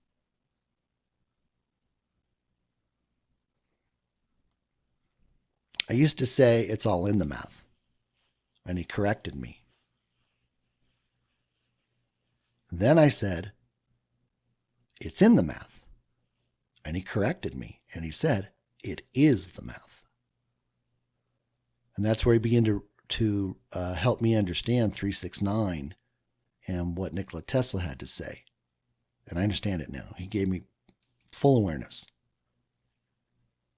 Speaker 1: I used to say it's all in the math. And he corrected me. Then I said, it's in the math. And he corrected me. And he said, it is the math. And that's where he began to help me understand 369 and what Nikola Tesla had to say. And I understand it now. He gave me full awareness.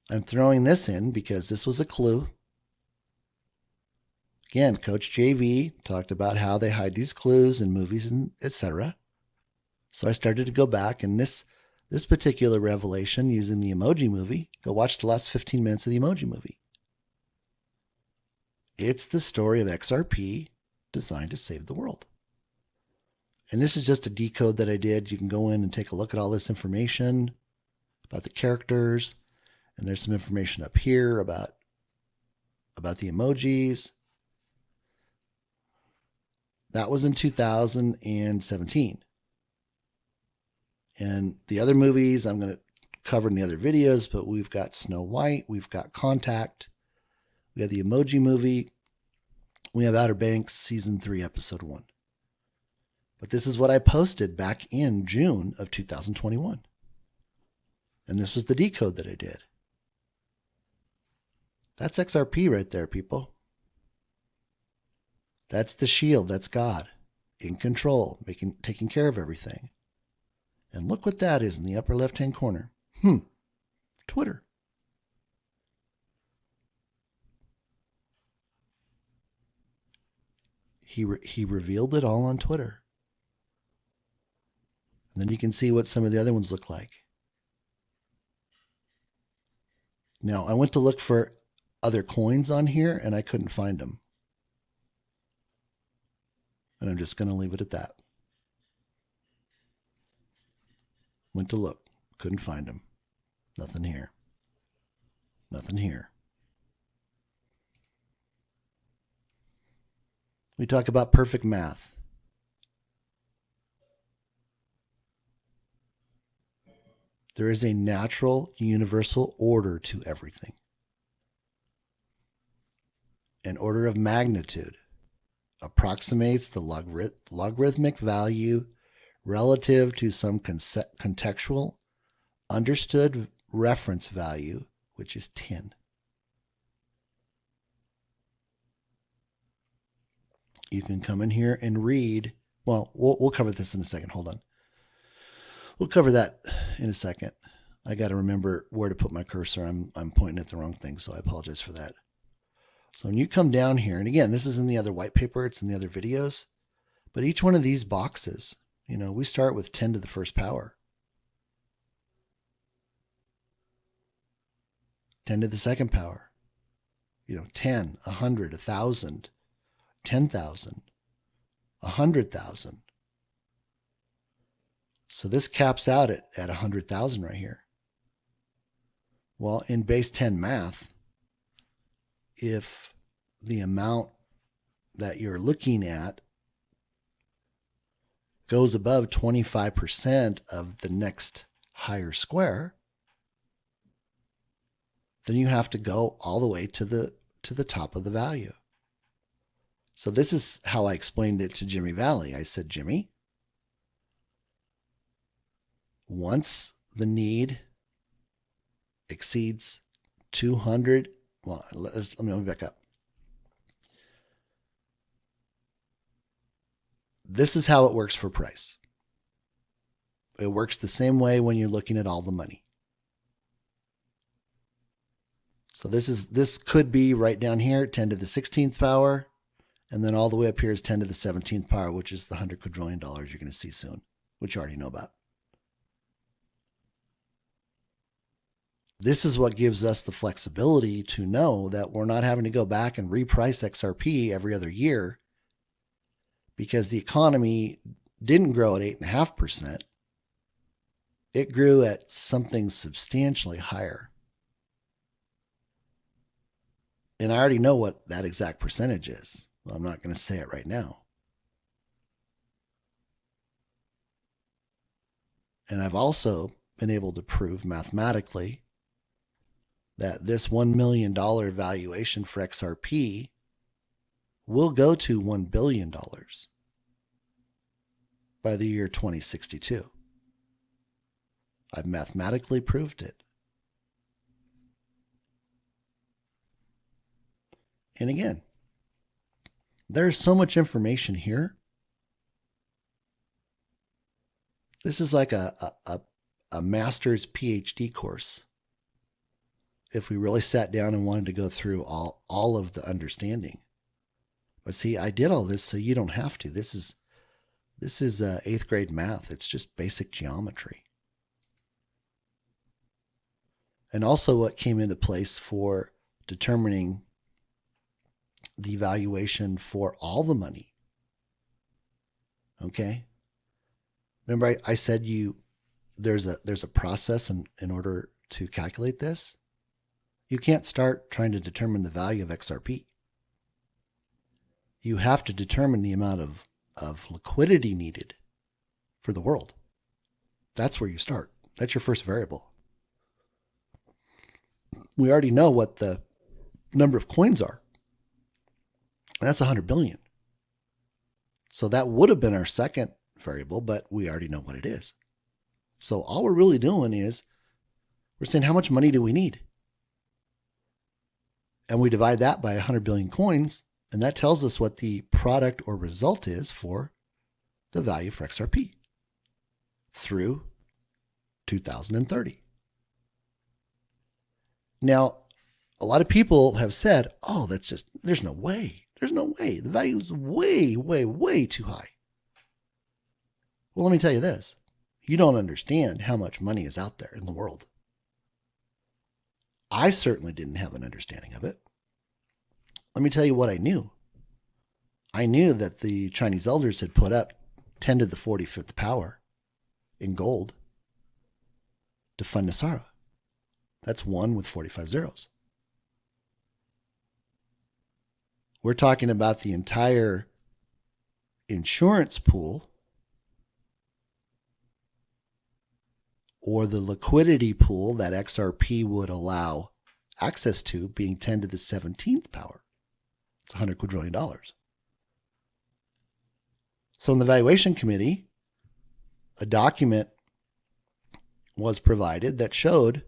Speaker 1: I'm throwing this in because this was a clue. Again, Coach JV talked about how they hide these clues in movies and etc. So I started to go back, and this particular revelation using the Emoji Movie, go watch the last 15 minutes of the Emoji Movie. It's the story of XRP designed to save the world. And this is just a decode that I did. You can go in and take a look at all this information about the characters. And there's some information up here about the emojis. That was in 2017. And the other movies I'm going to cover in the other videos, but we've got Snow White, we've got Contact, we have the Emoji Movie, we have Outer Banks Season 3, Episode 1. But this is what I posted back in June of 2021. And this was the decode that I did. That's XRP right there, people. That's the shield. That's God in control, taking care of everything. And look what that is in the upper left-hand corner. Twitter. He revealed it all on Twitter. And then you can see what some of the other ones look like. Now, I went to look for other coins on here, and I couldn't find them. And I'm just going to leave it at that. Went to look. Couldn't find them. Nothing here. Nothing here. We talk about perfect math. There is a natural, universal order to everything. An order of magnitude approximates the logarithmic value relative to some contextual, understood reference value, which is 10. You can come in here and read. Well, we'll cover this in a second. Hold on. We'll cover that in a second. I got to remember where to put my cursor. I'm pointing at the wrong thing, so I apologize for that. So when you come down here, and again, this is in the other white paper, it's in the other videos, but each one of these boxes, we start with 10 to the first power. 10 to the second power. 10, 100, 1,000, 10,000, 100,000. So this caps out at 100,000 right here. Well, in base 10 math, if the amount that you're looking at goes above 25% of the next higher square, then you have to go all the way to the top of the value. So this is how I explained it to Jimmy Valley. I said, Jimmy, once the need exceeds 200, well, let me back up. This is how it works for price. It works the same way when you're looking at all the money. So this could be right down here, 10 to the 16th power, and then all the way up here is 10 to the 17th power, which is the $100 quadrillion you're going to see soon, which you already know about. This is what gives us the flexibility to know that we're not having to go back and reprice XRP every other year because the economy didn't grow at 8.5%. It grew at something substantially higher. And I already know what that exact percentage is. Well, I'm not going to say it right now. And I've also been able to prove mathematically that this $1 million valuation for XRP will go to $1 billion by the year 2062. I've mathematically proved it. And again, there's so much information here. This is like a master's PhD course. If we really sat down and wanted to go through all of the understanding. But see, I did all this so you don't have to. This is 8th grade math. It's just basic geometry. And also what came into place for determining the valuation for all the money. Okay? Remember I said there's a process in order to calculate this. You can't start trying to determine the value of XRP. You have to determine the amount of liquidity needed for the world. That's where you start. That's your first variable. We already know what the number of coins are. That's 100 billion. So that would have been our second variable, but we already know what it is. So all we're really doing is we're saying how much money do we need? And we divide that by 100 billion coins, and that tells us what the product or result is for the value for XRP through 2030. Now, a lot of people have said, oh, there's no way. There's no way. The value is way, way, way too high. Well, let me tell you this. You don't understand how much money is out there in the world. I certainly didn't have an understanding of it. Let me tell you what I knew. I knew that the Chinese elders had put up 10 to the 45th power in gold to fund Nasara. That's 1 with 45 zeros. We're talking about the entire insurance pool or the liquidity pool that XRP would allow access to being 10 to the 17th power. It's $100 quadrillion. So in the valuation committee, a document was provided that showed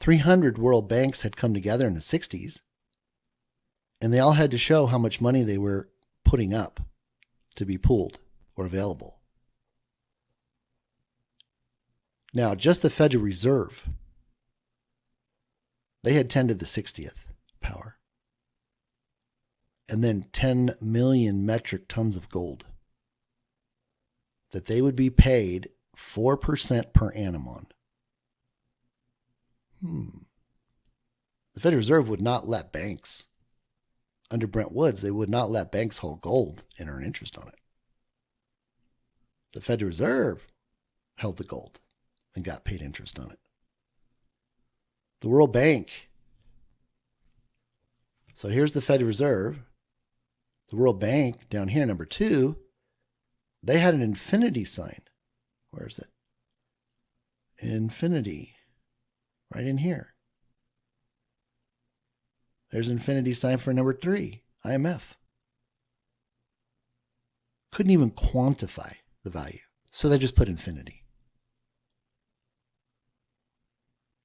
Speaker 1: 300 world banks had come together in the 60s, and they all had to show how much money they were putting up to be pooled or available. Now, just the Federal Reserve, they had 10 to the 60th power, and then 10 million metric tons of gold that they would be paid 4% per annum on. The Federal Reserve would not let banks, under Brent Woods, they would not let banks hold gold and earn interest on it. The Federal Reserve held the gold and got paid interest on it. The World Bank. So here's the Federal Reserve. The World Bank, down here, number 2, they had an infinity sign. Where is it? Infinity. Right in here. There's infinity sign for number 3, IMF. Couldn't even quantify the value. So they just put infinity.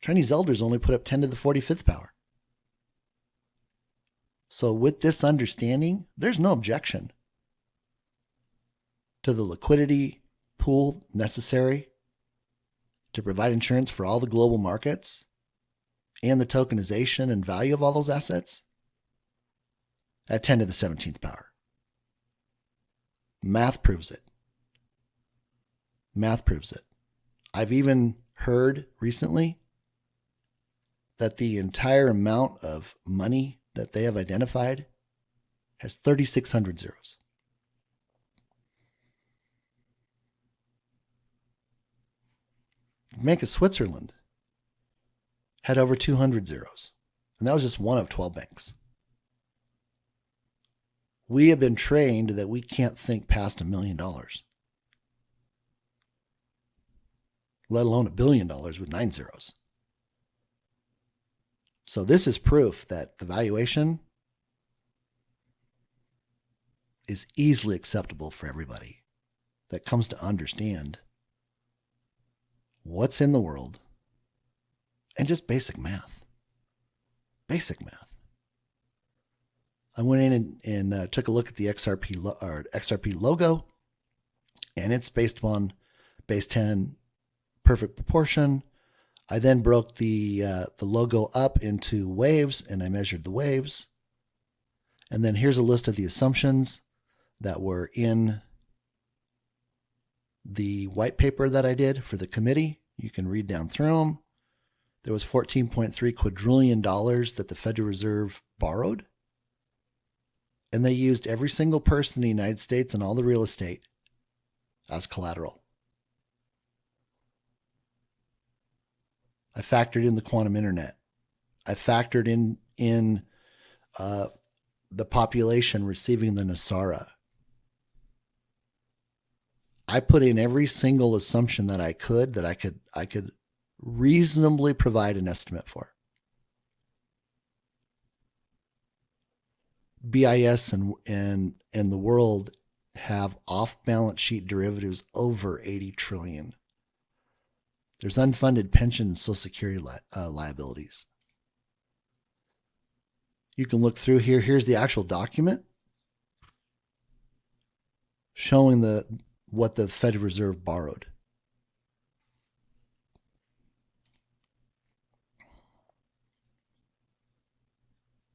Speaker 1: Chinese elders only put up 10 to the 45th power. So with this understanding, there's no objection to the liquidity pool necessary to provide insurance for all the global markets and the tokenization and value of all those assets at 10 to the 17th power. Math proves it. Math proves it. I've even heard recently that the entire amount of money that they have identified has 3,600 zeros. Bank of Switzerland had over 200 zeros, and that was just one of 12 banks. We have been trained that we can't think past $1 million, let alone $1 billion with 9 zeros. So this is proof that the valuation is easily acceptable for everybody that comes to understand what's in the world and just basic math. Basic math. I went in and took a look at the XRP logo, and it's based upon base 10 perfect proportion. I then broke the logo up into waves, and I measured the waves. And then here's a list of the assumptions that were in the white paper that I did for the committee. You can read down through them. There was $14.3 quadrillion that the Federal Reserve borrowed. And they used every single person in the United States and all the real estate as collateral. I factored in the quantum internet. I factored in the population receiving the NESARA. I put in every single assumption that I could reasonably provide an estimate for. BIS and the world have off-balance sheet derivatives over 80 trillion. There's unfunded pension and Social Security liabilities. You can look through here. Here's the actual document showing what the Federal Reserve borrowed.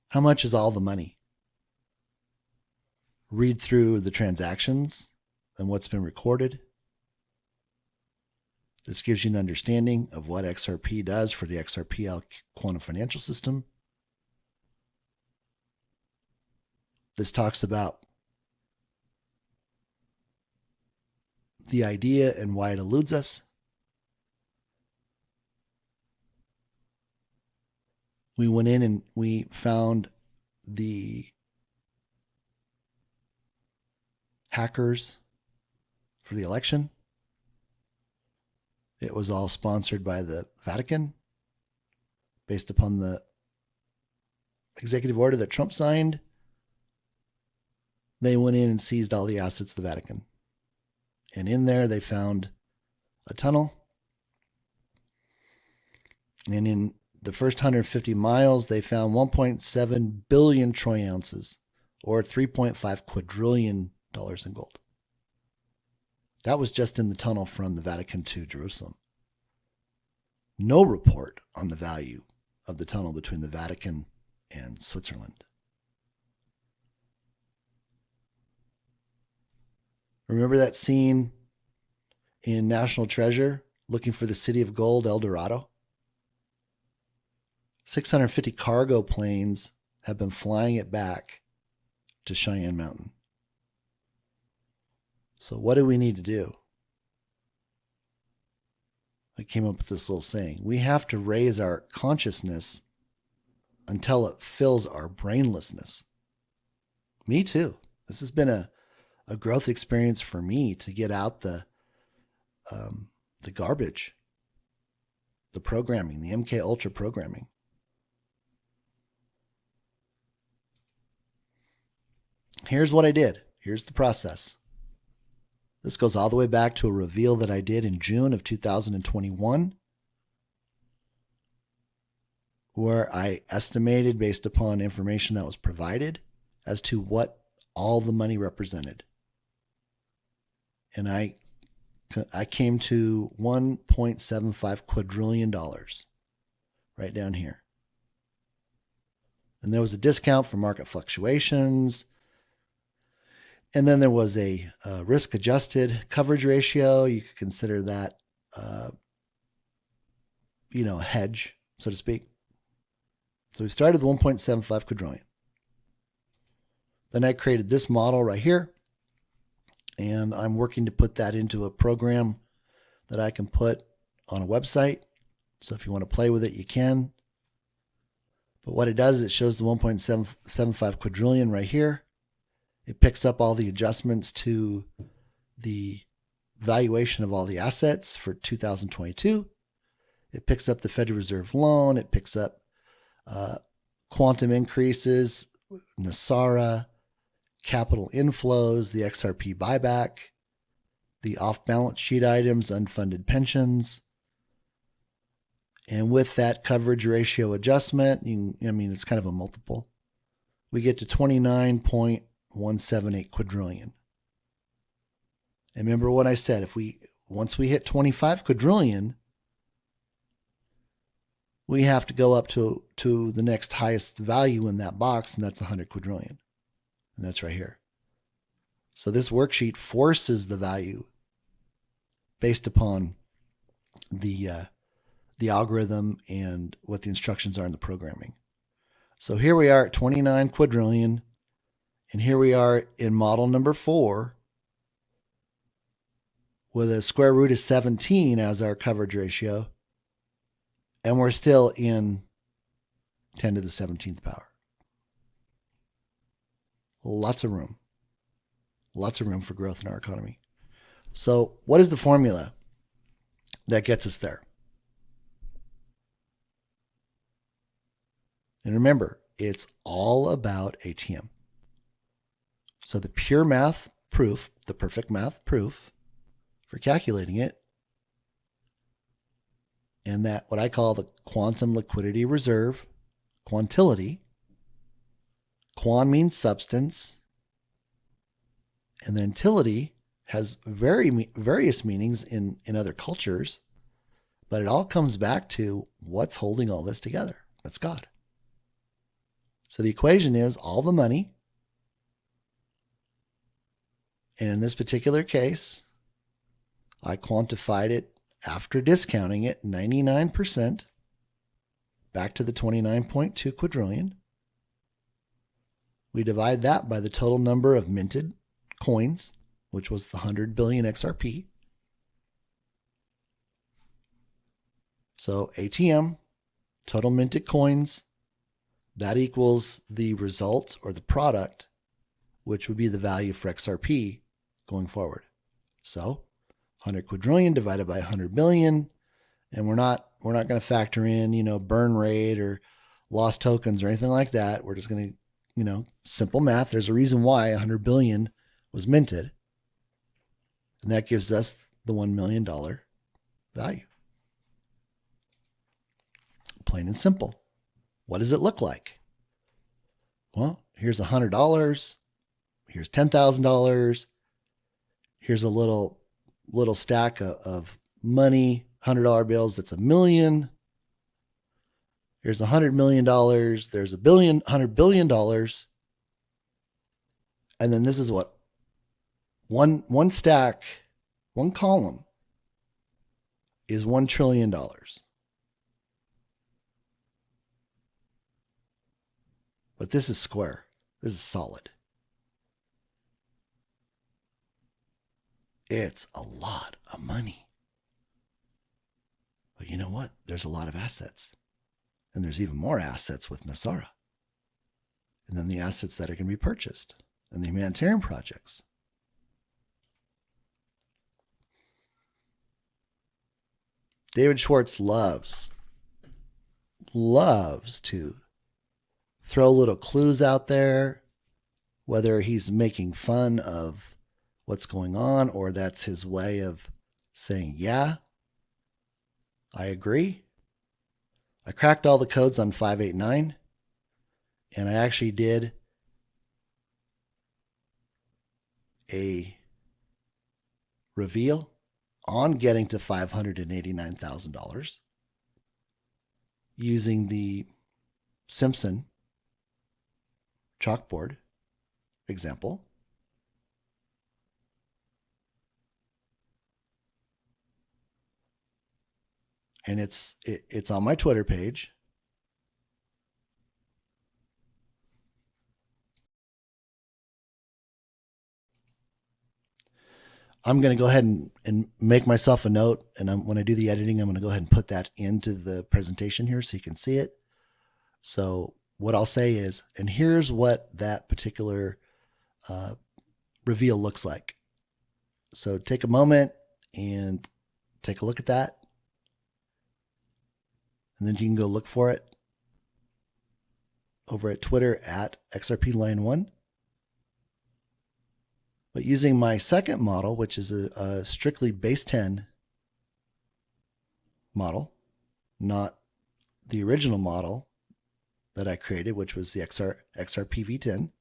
Speaker 1: How much is all the money? Read through the transactions and what's been recorded. This gives you an understanding of what XRP does for the XRPL quantum financial system. This talks about the idea and why it eludes us. We went in and we found the hackers for the election. It was all sponsored by the Vatican based upon the executive order that Trump signed. They went in and seized all the assets of the Vatican. And in there, they found a tunnel. And in the first 150 miles, they found 1.7 billion troy ounces, or $3.5 quadrillion in gold. That was just in the tunnel from the Vatican to Jerusalem. No report on the value of the tunnel between the Vatican and Switzerland. Remember that scene in National Treasure, looking for the city of gold, El Dorado? 650 cargo planes have been flying it back to Cheyenne Mountain. So what do we need to do? I came up with this little saying. We have to raise our consciousness until it fills our brainlessness. Me too. This has been a growth experience for me to get out the garbage, the programming, the MK Ultra programming. Here's what I did. Here's the process. This goes all the way back to a reveal that I did in June of 2021, where I estimated based upon information that was provided as to what all the money represented. And I came to $1.75 quadrillion right down here. And there was a discount for market fluctuations. And then there was a risk-adjusted coverage ratio. You could consider that, a hedge, so to speak. So we started with 1.75 quadrillion. Then I created this model right here. And I'm working to put that into a program that I can put on a website. So if you want to play with it, you can. But what it does, it shows the 1.75 quadrillion right here. It picks up all the adjustments to the valuation of all the assets for 2022. It picks up the Federal Reserve loan. It picks up quantum increases, NESARA, capital inflows, the XRP buyback, the off-balance sheet items, unfunded pensions. And with that coverage ratio adjustment, it's kind of a multiple. We get to 29.178 quadrillion. And remember what I said, once we hit 25 quadrillion, we have to go up to the next highest value in that box, and that's 100 quadrillion. And that's right here. So this worksheet forces the value based upon the algorithm and what the instructions are in the programming. So here we are at 29 quadrillion, and here we are in model number 4 with a square root of 17 as our coverage ratio, and we're still in 10 to the 17th power. Lots of room. Lots of room for growth in our economy. So what is the formula that gets us there? And remember, it's all about ATM. So the pure math proof, the perfect math proof for calculating it, and that what I call the quantum liquidity reserve, quantility. Quan means substance, and then tility has various meanings in other cultures, but it all comes back to what's holding all this together. That's God. So the equation is all the money, and in this particular case, I quantified it after discounting it 99% back to the 29.2 quadrillion. We divide that by the total number of minted coins, which was the 100 billion XRP. So ATM, total minted coins, that equals the result or the product, which would be the value for XRP going forward. So 100 quadrillion divided by 100 billion, and we're not going to factor in, burn rate or lost tokens or anything like that. We're just going to, simple math. There's a reason why 100 billion was minted, and that gives us the $1 million value. Plain and simple. What does it look like? Well, here's $100. Here's $10,000. Here's a little stack of money, $100 bills. That's $1 million. Here's $100 million. There's $100 billion. And then this is what? One stack, one column is $1 trillion. But this is square. This is solid. It's a lot of money. But you know what? There's a lot of assets. And there's even more assets with Nasara. And then the assets that are going to be purchased. And the humanitarian projects. David Schwartz loves to throw little clues out there, whether he's making fun of what's going on or that's his way of saying, yeah, I agree. I cracked all the codes on 589, and I actually did a reveal on getting to $589,000 using the Simpson chalkboard example. And it's on my Twitter page. I'm going to go ahead and make myself a note. And when I do the editing, I'm going to go ahead and put that into the presentation here so you can see it. So what I'll say is, and here's what that particular reveal looks like. So take a moment and take a look at that. And then you can go look for it over at Twitter at XRPLion1. But using my second model, which is a strictly base 10 model, not the original model that I created, which was the XRPV10.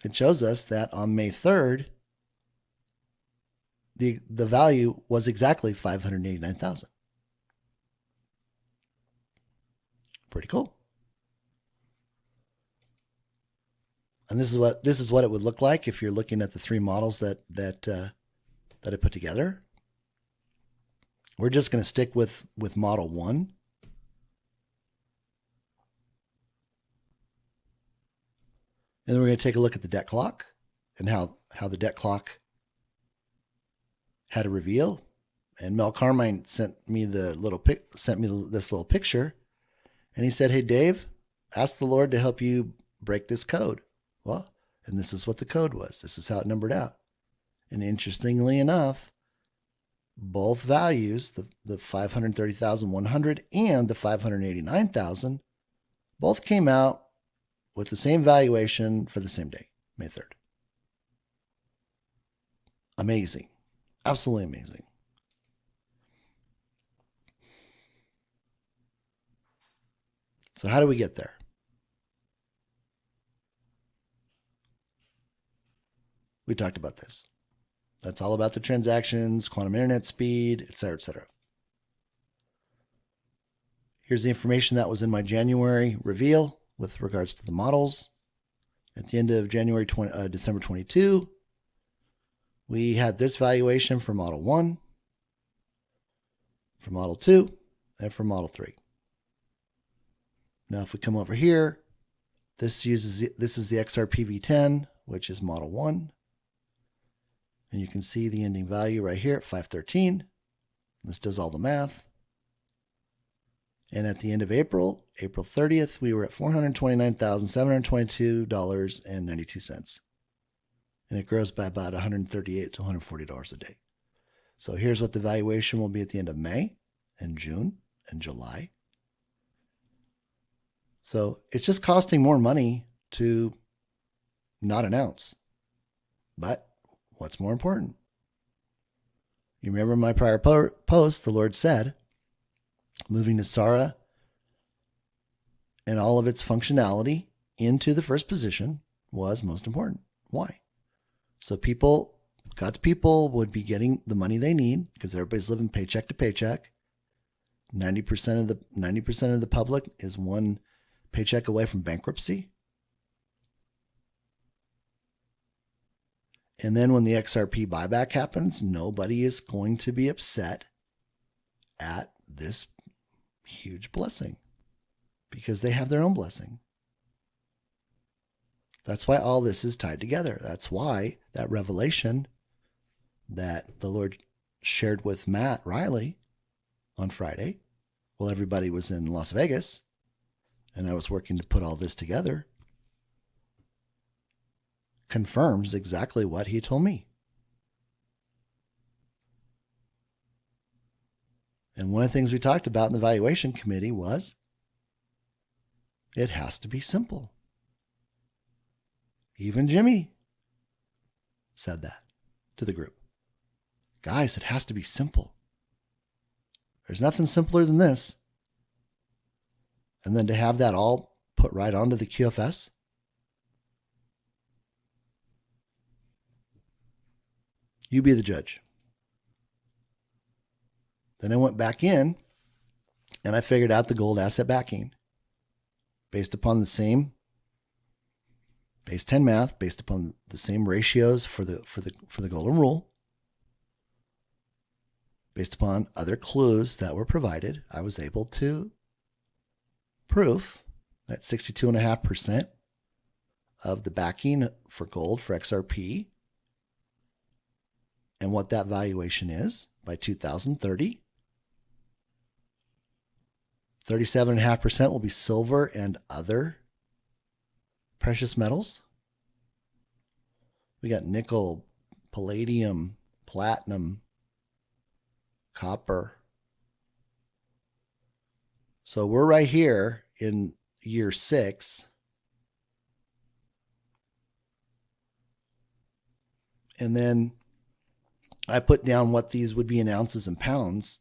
Speaker 1: It shows us that on May 3rd, the value was exactly 589,000. Pretty cool. And this is what it would look like if you're looking at the three models that I put together. We're just going to stick with model 1. And then we're going to take a look at the debt clock. and how the debt clock had a reveal. And Mel Carmine sent me this little picture, and he said, "Hey Dave, ask the Lord to help you break this code." Well, and this is what the code was. This is how it numbered out. And interestingly enough, both values, the 530,100 and the 589,000, both came out with the same valuation for the same day, May 3rd. Amazing. Absolutely amazing. So how do we get there? We talked about this. That's all about the transactions, quantum internet speed, et cetera, et cetera. Here's the information that was in my January reveal with regards to the models. At the end of December 22, we had this valuation for Model 1, for Model 2, and for Model 3. Now, if we come over here, this is the XRP V10, which is Model 1. And you can see the ending value right here at 513. This does all the math. And at the end of April 30th, we were at $429,722.92. And it grows by about $138 to $140 a day. So here's what the valuation will be at the end of May and June and July. So it's just costing more money to not announce. But what's more important? You remember my prior post, the Lord said, moving to SARA and all of its functionality into the first position was most important. Why? So God's people would be getting the money they need because everybody's living paycheck to paycheck. 90% of the public is one paycheck away from bankruptcy. And then when the XRP buyback happens, nobody is going to be upset at this huge blessing because they have their own blessing. That's why all this is tied together. That's why that revelation that the Lord shared with Matt Riley on Friday, while everybody was in Las Vegas, and I was working to put all this together, confirms exactly what he told me. And one of the things we talked about in the valuation committee was it has to be simple. Even Jimmy said that to the group. Guys, it has to be simple. There's nothing simpler than this. And then to have that all put right onto the QFS. You be the judge. Then I went back in and I figured out the gold asset backing based upon the same base 10 math, based upon the same ratios for the golden rule, based upon other clues that were provided. I was able to prove that 62.5% of the backing for gold for XRP and what that valuation is by 2030. 37.5% will be silver and other precious metals. We got nickel, palladium, platinum, copper. So we're right here in year 6. And then I put down what these would be in ounces and pounds,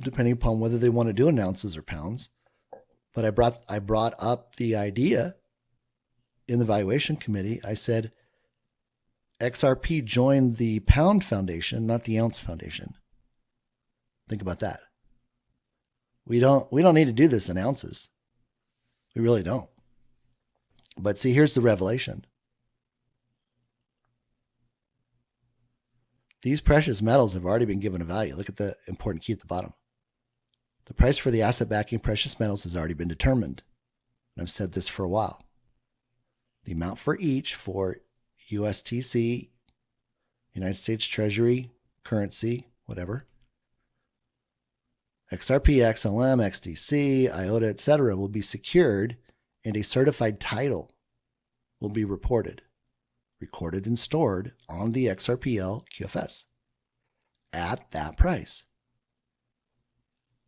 Speaker 1: depending upon whether they want to do in ounces or pounds. But I brought up the idea in the valuation committee. I said, XRP joined the pound foundation, not the ounce foundation. Think about that. We don't need to do this in ounces. We really don't. But see, here's the revelation. These precious metals have already been given a value. Look at the important key at the bottom. The price for the asset backing precious metals has already been determined. And I've said this for a while. the amount for each for USTC, United States Treasury, currency, whatever, XRP, XLM, XDC, IOTA, etc. will be secured and a certified title will be recorded and stored on the XRPL QFS at that price.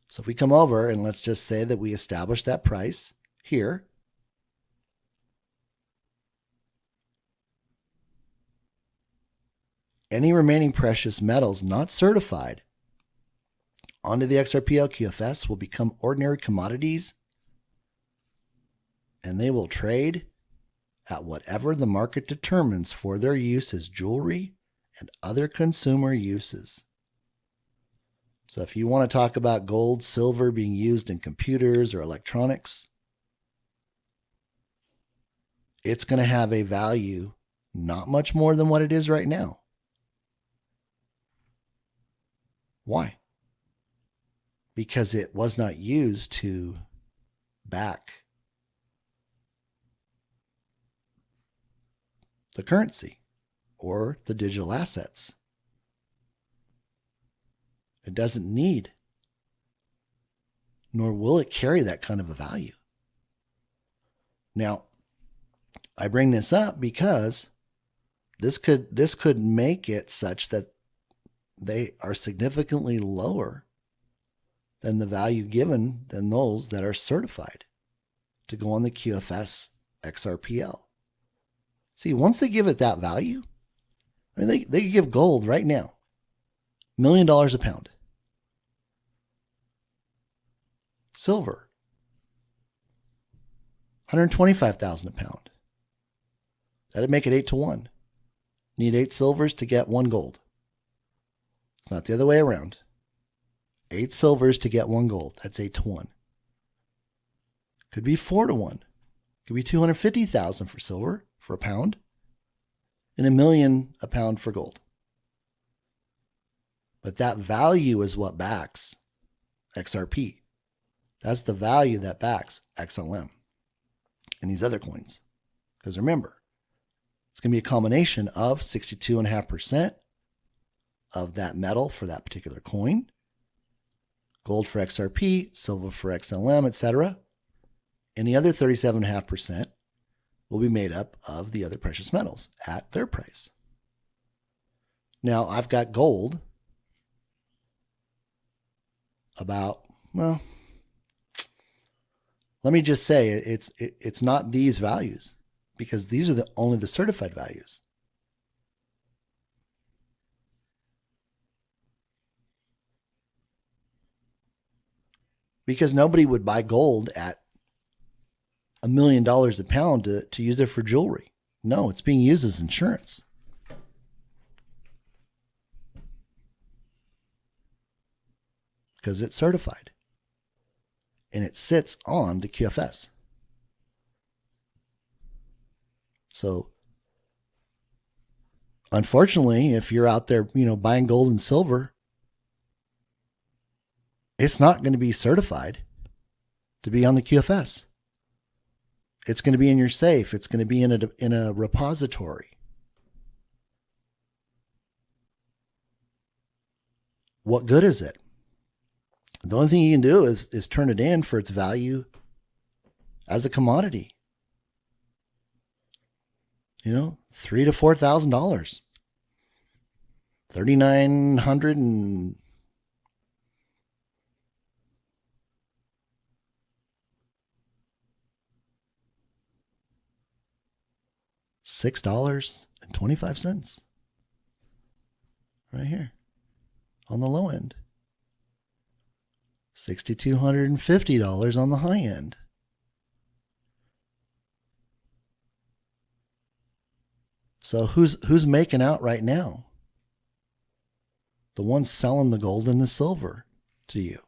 Speaker 1: So if we come over and let's just say that we establish that price here, any remaining precious metals not certified onto the XRPL QFS will become ordinary commodities, and they will trade at whatever the market determines for their use as jewelry and other consumer uses. So if you want to talk about gold, silver being used in computers or electronics, it's going to have a value not much more than what it is right now. Why? Because it was not used to back the currency or the digital assets. It doesn't need, nor will it carry that kind of a value. Now, I bring this up because this could make it such that they are significantly lower than the value given than those that are certified to go on the QFS-XRPL. See, once they give it that value, I mean, they give gold right now, $1 million a pound. Silver, $125,000 a pound. That'd make it 8-to-1. Need 8 silvers to get 1 gold. It's not the other way around. 8 silvers to get 1 gold. That's 8-to-1. Could be 4-to-1. Could be 250,000 for silver for a pound, and $1 million a pound for gold. But that value is what backs XRP. That's the value that backs XLM and these other coins. Because remember, it's going to be a combination of 62.5% of that metal for that particular coin, gold for XRP, silver for XLM, etc. And the other 37.5% will be made up of the other precious metals at their price. Now, I've got gold about, well, let me just say it's not these values, because these are only the certified values. Because nobody would buy gold at $1 million a pound to use it for jewelry. No, it's being used as insurance. Because it's certified. And it sits on the QFS. So, unfortunately, if you're out there, buying gold and silver, it's not going to be certified to be on the QFS. It's going to be in your safe. It's going to be in a repository. What good is it? The only thing you can do is turn it in for its value as a commodity. $3,000 to $4,000. 3,900 and $6.25 right here on the low end. $6,250 on the high end. So who's making out right now? The ones selling the gold and the silver to you.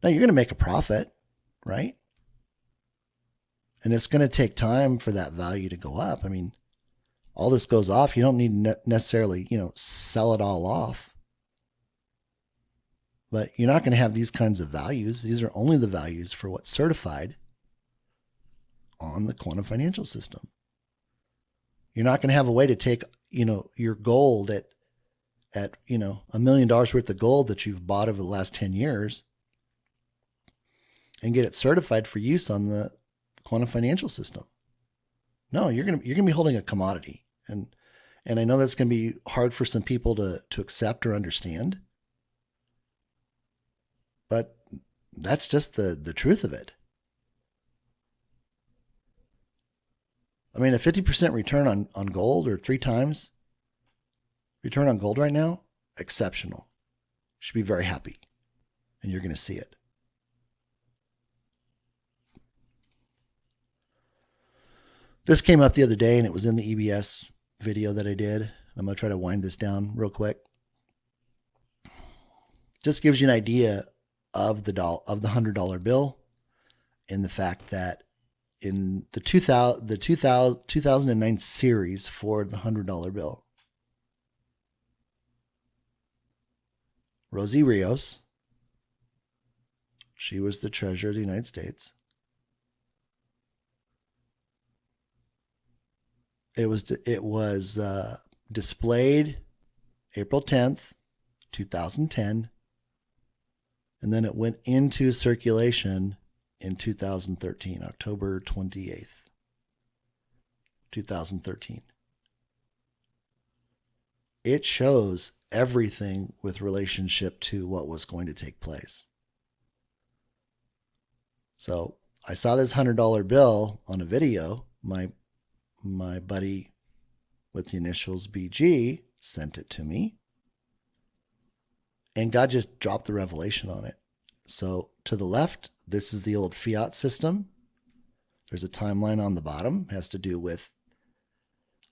Speaker 1: Now you're going to make a profit, right? And it's going to take time for that value to go up. I mean, all this goes off. You don't need necessarily, sell it all off. But you're not going to have these kinds of values. These are only the values for what's certified on the quantum financial system. You're not going to have a way to take, your gold at $1 million worth of gold that you've bought over the last 10 years and get it certified for use on the quantum financial system. No, you're going to be holding a commodity. And I know that's going to be hard for some people to accept or understand. But that's just the truth of it. I mean, a 50% return on gold, or 3 times return on gold right now, exceptional. Should be very happy. And you're going to see it. This came up the other day, and it was in the EBS video that I did. I'm going to try to wind this down real quick. Just gives you an idea of the $100 bill, and the fact that in the 2009 series for the $100 bill, Rosie Rios, she was the Treasurer of the United States. It was displayed April 10th, 2010, and then it went into circulation in 2013, October 28th, 2013. It shows everything with relationship to what was going to take place. So I saw this $100 bill on a video. My buddy with the initials BG sent it to me, and God just dropped the revelation on it. So to the left, this is the old fiat system. There's a timeline on the bottom. It has to do with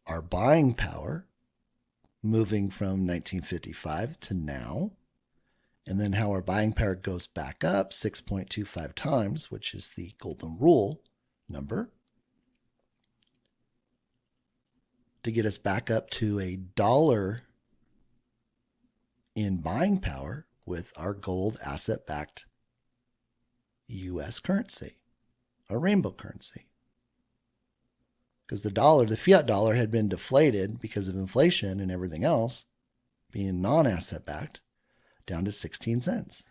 Speaker 1: our buying power moving from 1955 to now, and then how our buying power goes back up 6.25 times, which is the golden rule number, to get us back up to $1 in buying power with our gold asset-backed U.S. currency, a rainbow currency. Because the fiat dollar had been deflated because of inflation and everything else, being non-asset backed, down to 16 cents.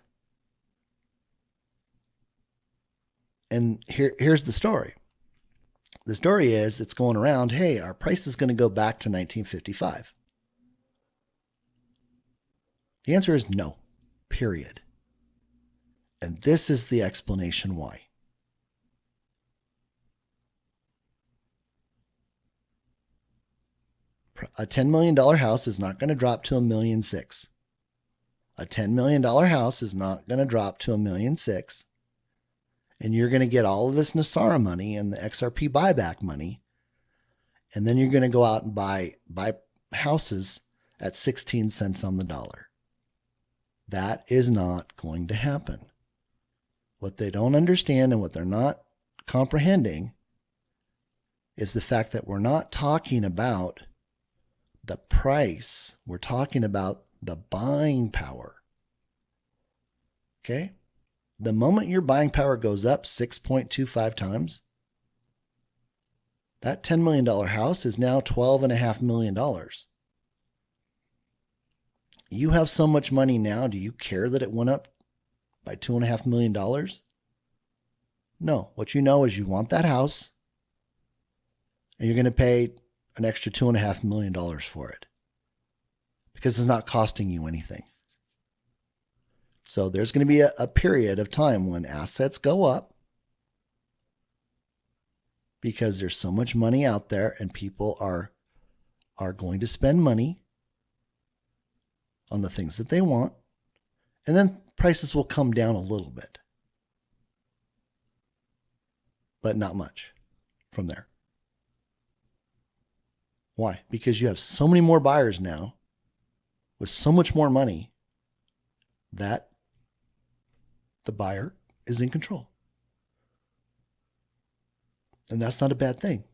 Speaker 1: And here's the story. The story is, it's going around, hey, our price is going to go back to 1955. The answer is no, period. And this is the explanation why. A $10 million house is not going to drop to $1.6 million. A $10 million house is not going to drop to $1.6 million. And you're going to get all of this NASARA money and the XRP buyback money. And then you're going to go out and buy houses at 16 cents on the dollar. That is not going to happen. What they don't understand and what they're not comprehending is the fact that we're not talking about the price. We're talking about the buying power. Okay? The moment your buying power goes up 6.25 times, that $10 million house is now $12.5 million. You have so much money now, do you care that it went up by $2.5 million? No. What you know is you want that house, and you're going to pay an extra $2.5 million for it because it's not costing you anything. So there's going to be a period of time when assets go up because there's so much money out there, and people are going to spend money on the things that they want, and then prices will come down a little bit, but not much from there. Why? Because you have so many more buyers now with so much more money that the buyer is in control. And that's not a bad thing,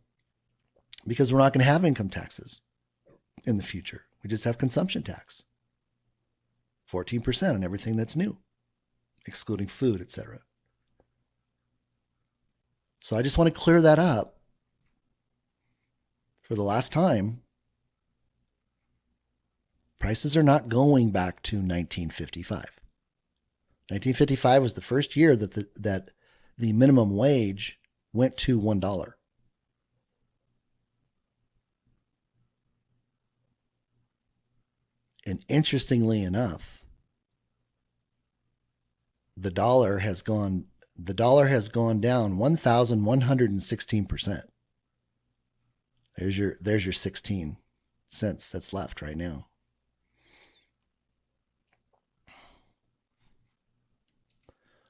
Speaker 1: because we're not going to have income taxes in the future. We just have consumption tax, 14% on everything that's new, excluding food, etc. So I just want to clear that up for the last time. Prices are not going back to 1955. 1955 was the first year that the minimum wage went to $1. And interestingly enough, the dollar has gone down 1,116%. There's your 16 cents that's left right now.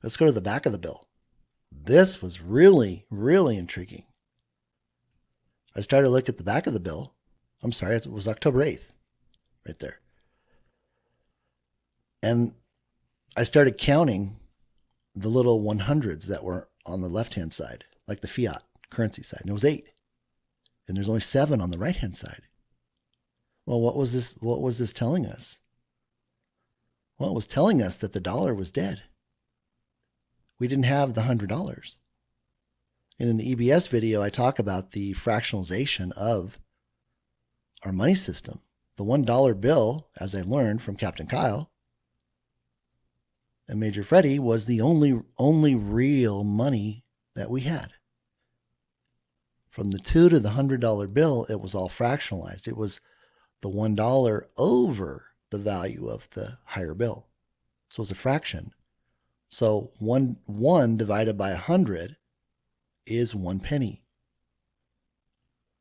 Speaker 1: Let's go to the back of the bill. This was really, really intriguing. I started to look at the back of the bill. I'm sorry, it was October 8th, right there. And I started counting the little 100s that were on the left-hand side, like the fiat currency side. And it was 8. And there's only 7 on the right-hand side. Well, what was this telling us? Well, it was telling us that the dollar was dead. We didn't have the $100. And in the EBS video, I talk about the fractionalization of our money system. The $1 bill, as I learned from Captain Kyle and Major Freddie, was the only real money that we had. From the $2 to the $100 bill, it was all fractionalized. It was the $1 over the value of the higher bill. So it was a fraction. So 1 divided by 100 is 1 penny.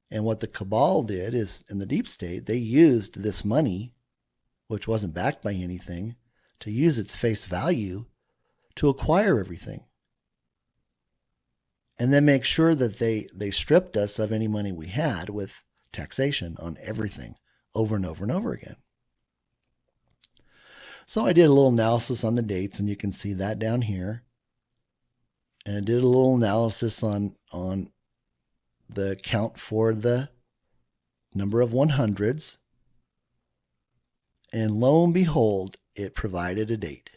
Speaker 1: And what the cabal did is, in the deep state, they used this money, which wasn't backed by anything, to use its face value to acquire everything. And then make sure that they stripped us of any money we had with taxation on everything over and over and over again. So I did a little analysis on the dates, and you can see that down here. And I did a little analysis on the count for the number of 100s. And lo and behold, it provided a date.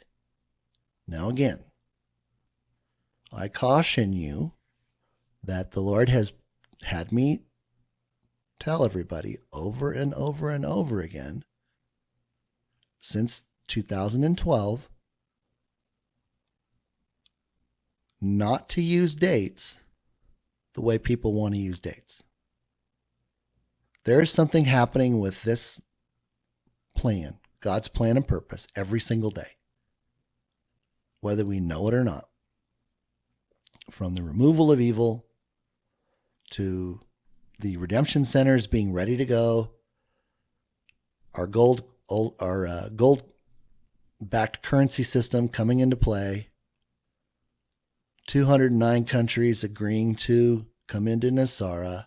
Speaker 1: Now again, I caution you that the Lord has had me tell everybody over and over and over again since 2012 not to use dates the way people want to use dates. There is something happening with this plan, God's plan and purpose, every single day, whether we know it or not. From the removal of evil to the redemption centers being ready to go, our gold-backed currency system coming into play, 209 countries agreeing to come into Nasara,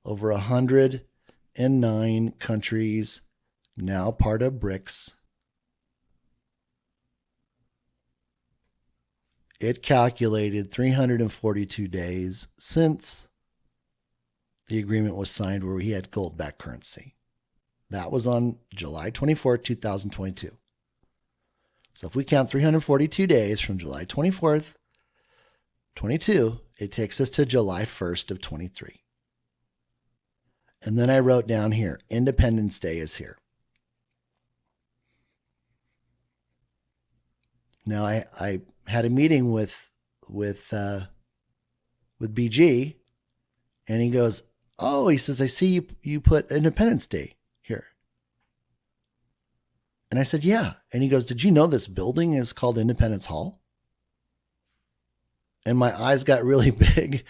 Speaker 1: over 109 countries now part of BRICS. It calculated 342 days since the agreement was signed where we had gold-backed currency. That was on July 24, 2022. So if we count 342 days from July 24th, 22, it takes us to July 1st of 23. And then I wrote down here, Independence Day is here. Now I had a meeting with BG, and he goes, "Oh," he says, "I see you put Independence Day here." And I said, "Yeah." And he goes, "Did you know this building is called Independence Hall?" And my eyes got really big,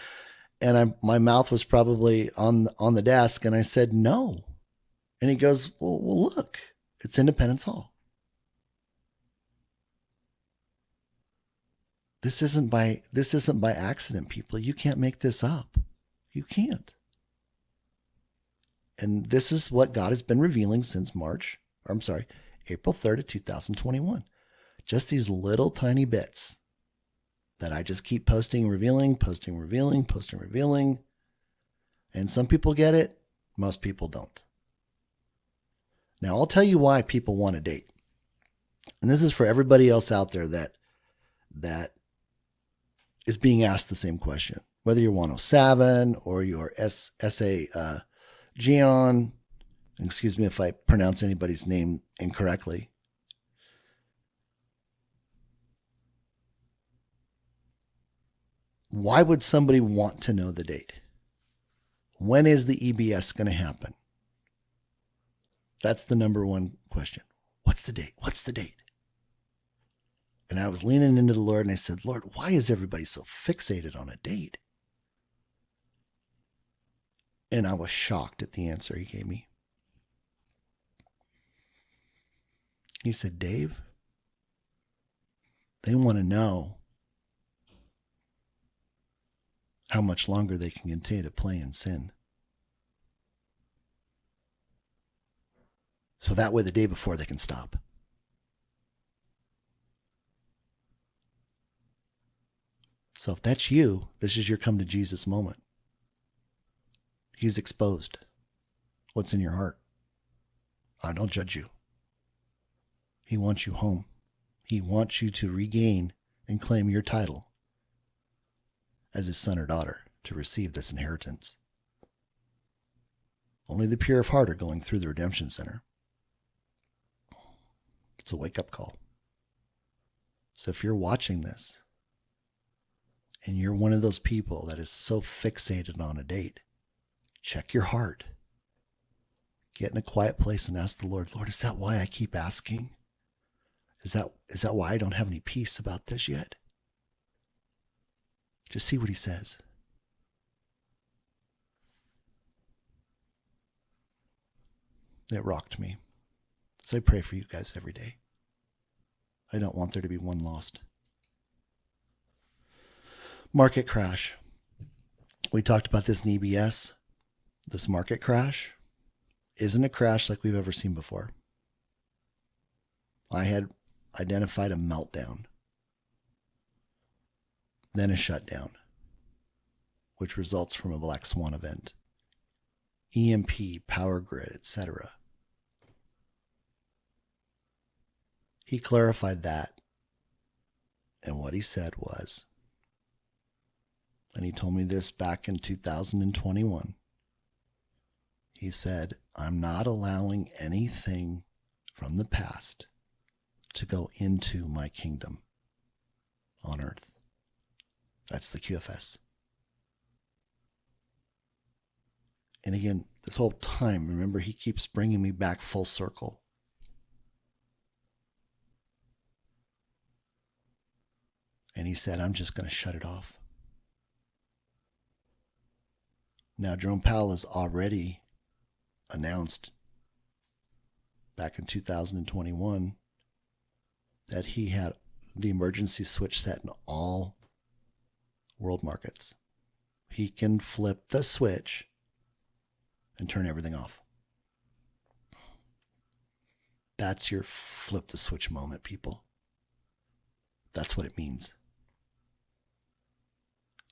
Speaker 1: and my mouth was probably on the desk, and I said, "No." And he goes, well, look, it's Independence Hall. This isn't by accident, people. You can't make this up. You can't. And this is what God has been revealing since April 3rd of 2021. Just these little tiny bits that I just keep posting, revealing. And some people get it, most people don't. Now, I'll tell you why people want a date. And this is for everybody else out there that is being asked the same question. whether you're 107 or you're SA Gion, excuse me if I pronounce anybody's name incorrectly. Why would somebody want to know the date? When is the EBS going to happen? That's the number one question. What's the date? What's the date? And I was leaning into the Lord and I said, Lord, why is everybody so fixated on a date? And I was shocked at the answer he gave me. He said, Dave, they want to know how much longer they can continue to play in sin. So that way the day before they can stop. So if that's you, this is your come to Jesus moment. He's exposed what's in your heart. I don't judge you. He wants you home. He wants you to regain and claim your title as his son or daughter to receive this inheritance. Only the pure of heart are going through the redemption center. It's a wake-up call. So if you're watching this and you're one of those people that is so fixated on a date, check your heart. Get in a quiet place and ask the Lord, Lord, is that why I keep asking? Is that why I don't have any peace about this yet? Just see what he says. It rocked me. So I pray for you guys every day. I don't want there to be one lost. Market crash. We talked about this in EBS. This market crash isn't a crash like we've ever seen before. I had identified a meltdown, then a shutdown, which results from a black swan event, EMP, power grid, etc. He clarified that, and what he said was, and he told me this back in 2021, he said, I'm not allowing anything from the past to go into my kingdom on earth. That's the QFS. And again, this whole time, remember, he keeps bringing me back full circle. And he said, I'm just going to shut it off. Now, Jerome Powell has already announced back in 2021 that he had the emergency switch set in all world markets. He can flip the switch and turn everything off. That's your flip the switch moment, people. That's what it means.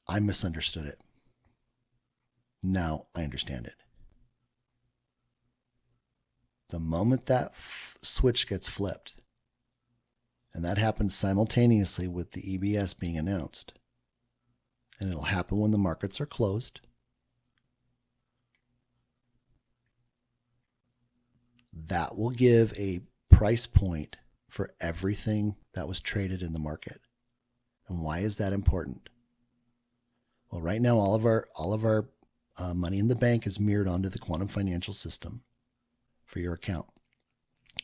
Speaker 1: I misunderstood it. Now I understand it. The moment that switch gets flipped, and that happens simultaneously with the EBS being announced, and it'll happen when the markets are closed, that will give a price point for everything that was traded in the market. And why is that important? Well, right now, all of our money in the bank is mirrored onto the quantum financial system for your account.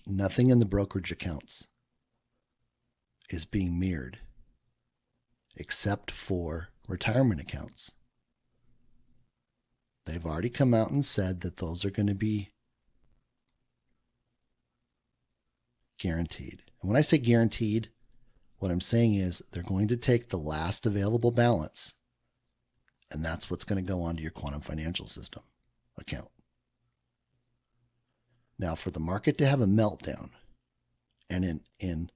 Speaker 1: Nothing in the brokerage accounts is being mirrored except for retirement accounts. They've already come out and said that those are going to be guaranteed. And when I say guaranteed, what I'm saying is they're going to take the last available balance, and that's what's going to go onto your quantum financial system account. Now, for the market to have a meltdown, and in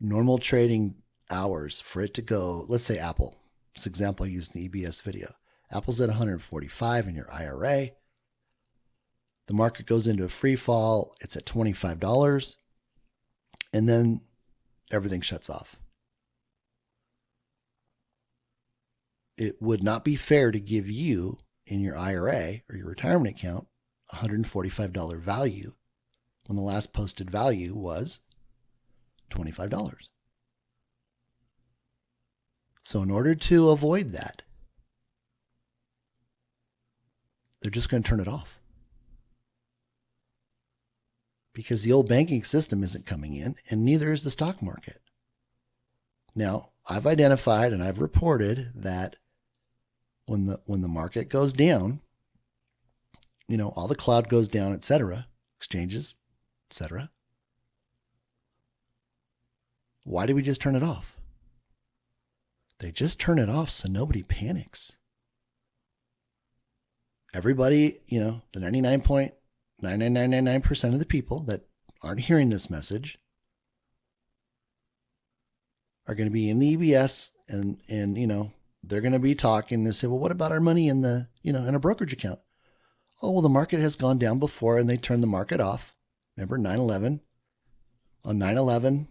Speaker 1: normal trading hours, for it to go, let's say Apple, this example I used in the EBS video, Apple's at 145 in your IRA. The market goes into a free fall. It's at $25. And then everything shuts off. it would not be fair to give you in your IRA or your retirement account $145 value when the last posted value was $25. So in order to avoid that, they're just going to turn it off. Because the old banking system isn't coming in, and neither is the stock market. Now, I've identified and I've reported that when the market goes down, all the cloud goes down, etc., exchanges, etc. Why do we just turn it off? They just turn it off so nobody panics. Everybody, the 99.99999% of the people that aren't hearing this message are going to be in the EBS and they're going to be talking and say, well, what about our money in the, in a brokerage account? Oh, well, the market has gone down before and they turned the market off. Remember 9/11? On 9/11,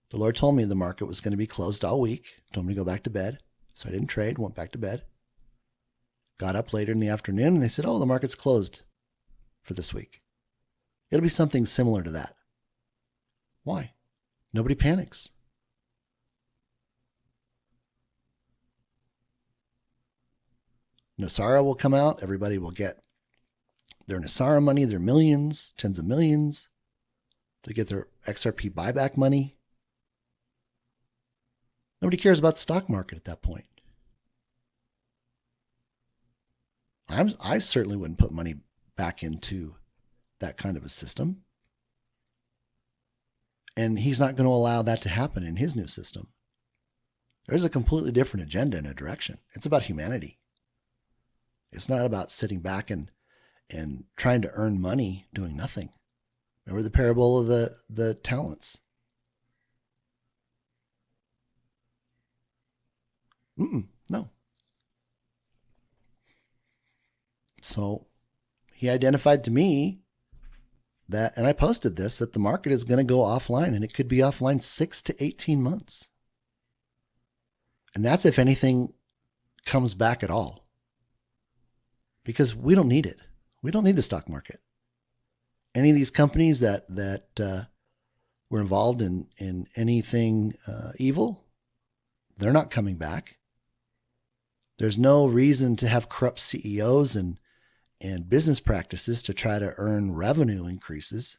Speaker 1: the Lord told me the market was going to be closed all week. Told me to go back to bed. So I didn't trade, went back to bed. Got up later in the afternoon and they said, oh, the market's closed for this week. It'll be something similar to that. Why? Nobody panics. Nasara will come out. Everybody will get their Nasara money, their millions, tens of millions. They get their XRP buyback money. Nobody cares about the stock market at that point. I certainly wouldn't put money back into that kind of a system. And he's not going to allow that to happen in his new system. There's a completely different agenda and a direction. It's about humanity. It's not about sitting back and trying to earn money doing nothing. Remember the parable of the talents? No. So he identified to me that, and I posted this, that the market is going to go offline and it could be offline 6 to 18 months. And that's if anything comes back at all. Because we don't need it. We don't need the stock market. Any of these companies that were involved in anything evil, they're not coming back. There's no reason to have corrupt CEOs and business practices to try to earn revenue increases,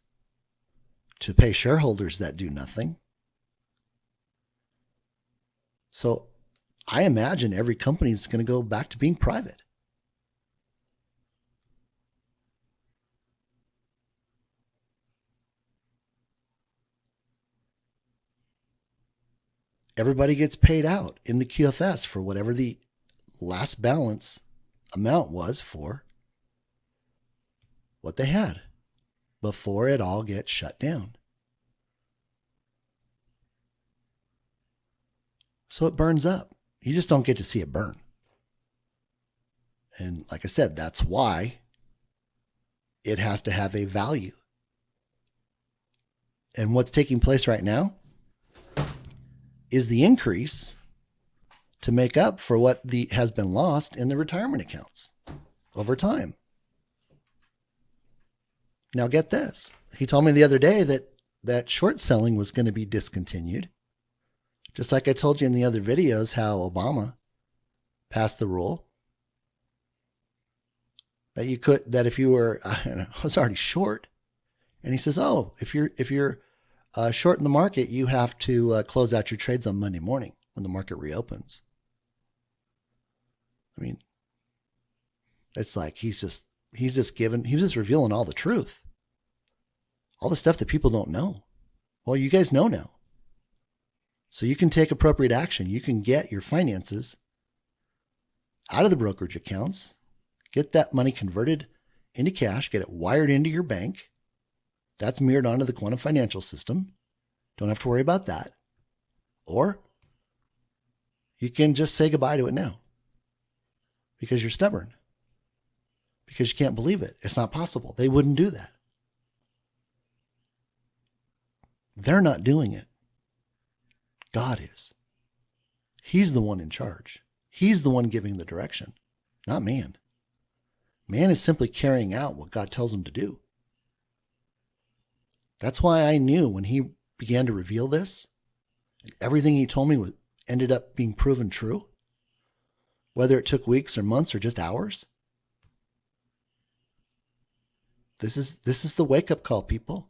Speaker 1: to pay shareholders that do nothing. So I imagine every company is going to go back to being private. Everybody gets paid out in the QFS for whatever the last balance amount was for what they had before it all gets shut down. So it burns up. You just don't get to see it burn. And like I said, that's why it has to have a value. And what's taking place right now is the increase to make up for what has been lost in the retirement accounts over time. Now get this. He told me the other day that short selling was going to be discontinued. Just like I told you in the other videos how Obama passed the rule that if you were, I was already short, and he says, oh, if you're short in the market, you have to close out your trades on Monday morning when the market reopens. I mean, it's like he's just revealing all the truth. All the stuff that people don't know. Well, you guys know now. So you can take appropriate action. You can get your finances out of the brokerage accounts, get that money converted into cash, get it wired into your bank. That's mirrored onto the quantum financial system. Don't have to worry about that. Or you can just say goodbye to it now because you're stubborn, because you can't believe it. It's not possible. They wouldn't do that. They're not doing it. God is. He's the one in charge. He's the one giving the direction, not man. Man is simply carrying out what God tells him to do. That's why I knew when he began to reveal this, everything he told me ended up being proven true, whether it took weeks or months or just hours. This is the wake-up call, people.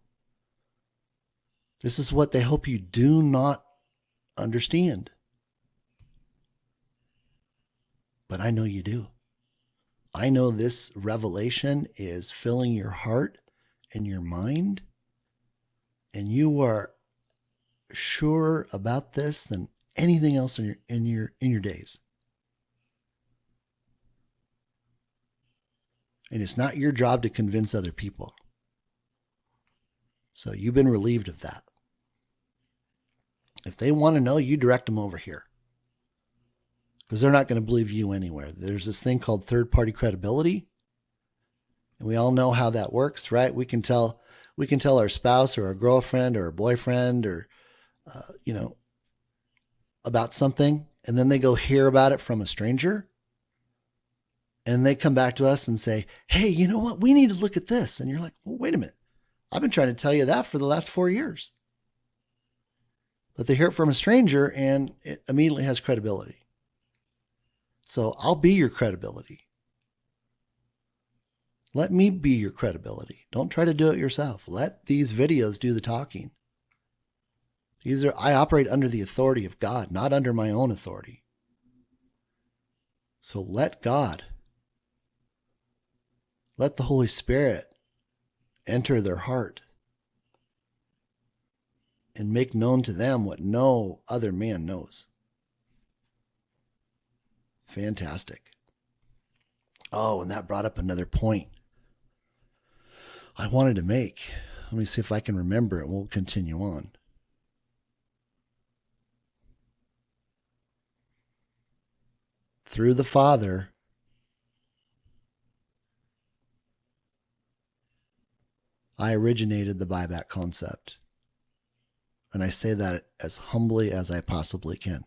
Speaker 1: This is what they hope you do not understand. But I know you do. I know this revelation is filling your heart and your mind, and you are sure about this than anything else in your days. And it's not your job to convince other people. So you've been relieved of that. If they want to know, you direct them over here, because they're not going to believe you anywhere. There's this thing called third-party credibility, and we all know how that works, right? We can tell our spouse or our girlfriend or our boyfriend or about something, and then they go hear about it from a stranger, and they come back to us and say, "Hey, you know what? We need to look at this." And you're like, "Well, wait a minute. I've been trying to tell you that for the last 4 years." But they hear it from a stranger, and it immediately has credibility. So I'll be your credibility. Let me be your credibility. Don't try to do it yourself. Let these videos do the talking. I operate under the authority of God, not under my own authority. So let God, let the Holy Spirit enter their heart and make known to them what no other man knows. Fantastic. Oh, and that brought up another point I wanted to make. Let me see if I can remember it. We'll continue on. Through the Father, I originated the buyback concept. And I say that as humbly as I possibly can.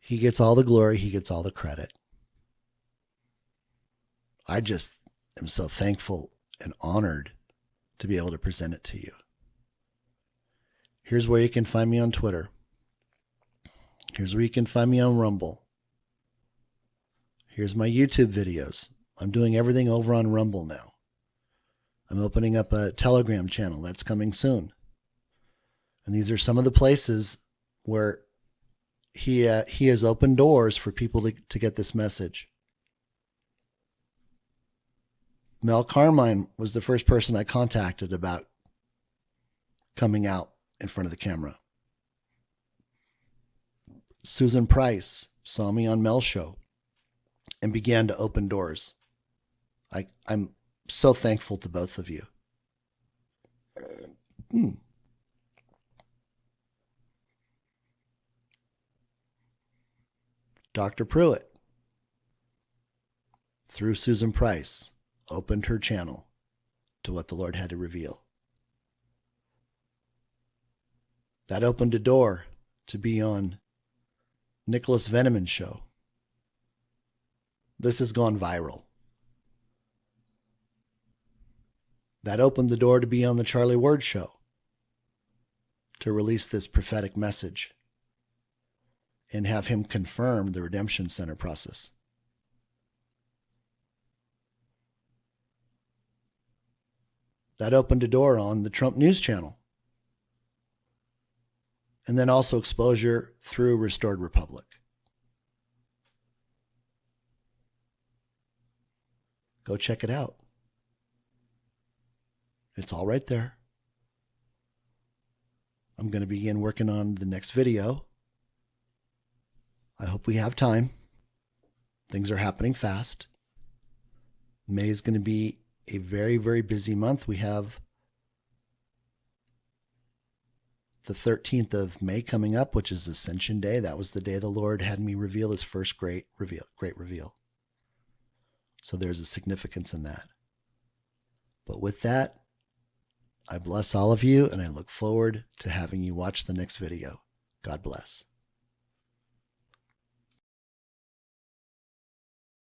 Speaker 1: He gets all the glory. He gets all the credit. I just am so thankful and honored to be able to present it to you. Here's where you can find me on Twitter. Here's where you can find me on Rumble. Here's my YouTube videos. I'm doing everything over on Rumble now. I'm opening up a Telegram channel that's coming soon. And these are some of the places where he has opened doors for people to get this message. Mel Carmine was the first person I contacted about coming out in front of the camera. Susan Price saw me on Mel's show and began to open doors. I'm so thankful to both of you. Dr. Pruitt, through Susan Price, opened her channel to what the Lord had to reveal. That opened a door to be on Nicholas Veneman's show. This has gone viral. That opened the door to be on the Charlie Ward show, to release this prophetic message and have him confirm the Redemption Center process. That opened a door on the Trump News Channel. And then also exposure through Restored Republic. Go check it out. It's all right there. I'm going to begin working on the next video. I hope we have time. Things are happening fast. May is going to be a very, very busy month. We have the 13th of May coming up, which is Ascension Day. That was the day the Lord had me reveal his first great reveal. So there's a significance in that. But with that, I bless all of you, and I look forward to having you watch the next video. God bless.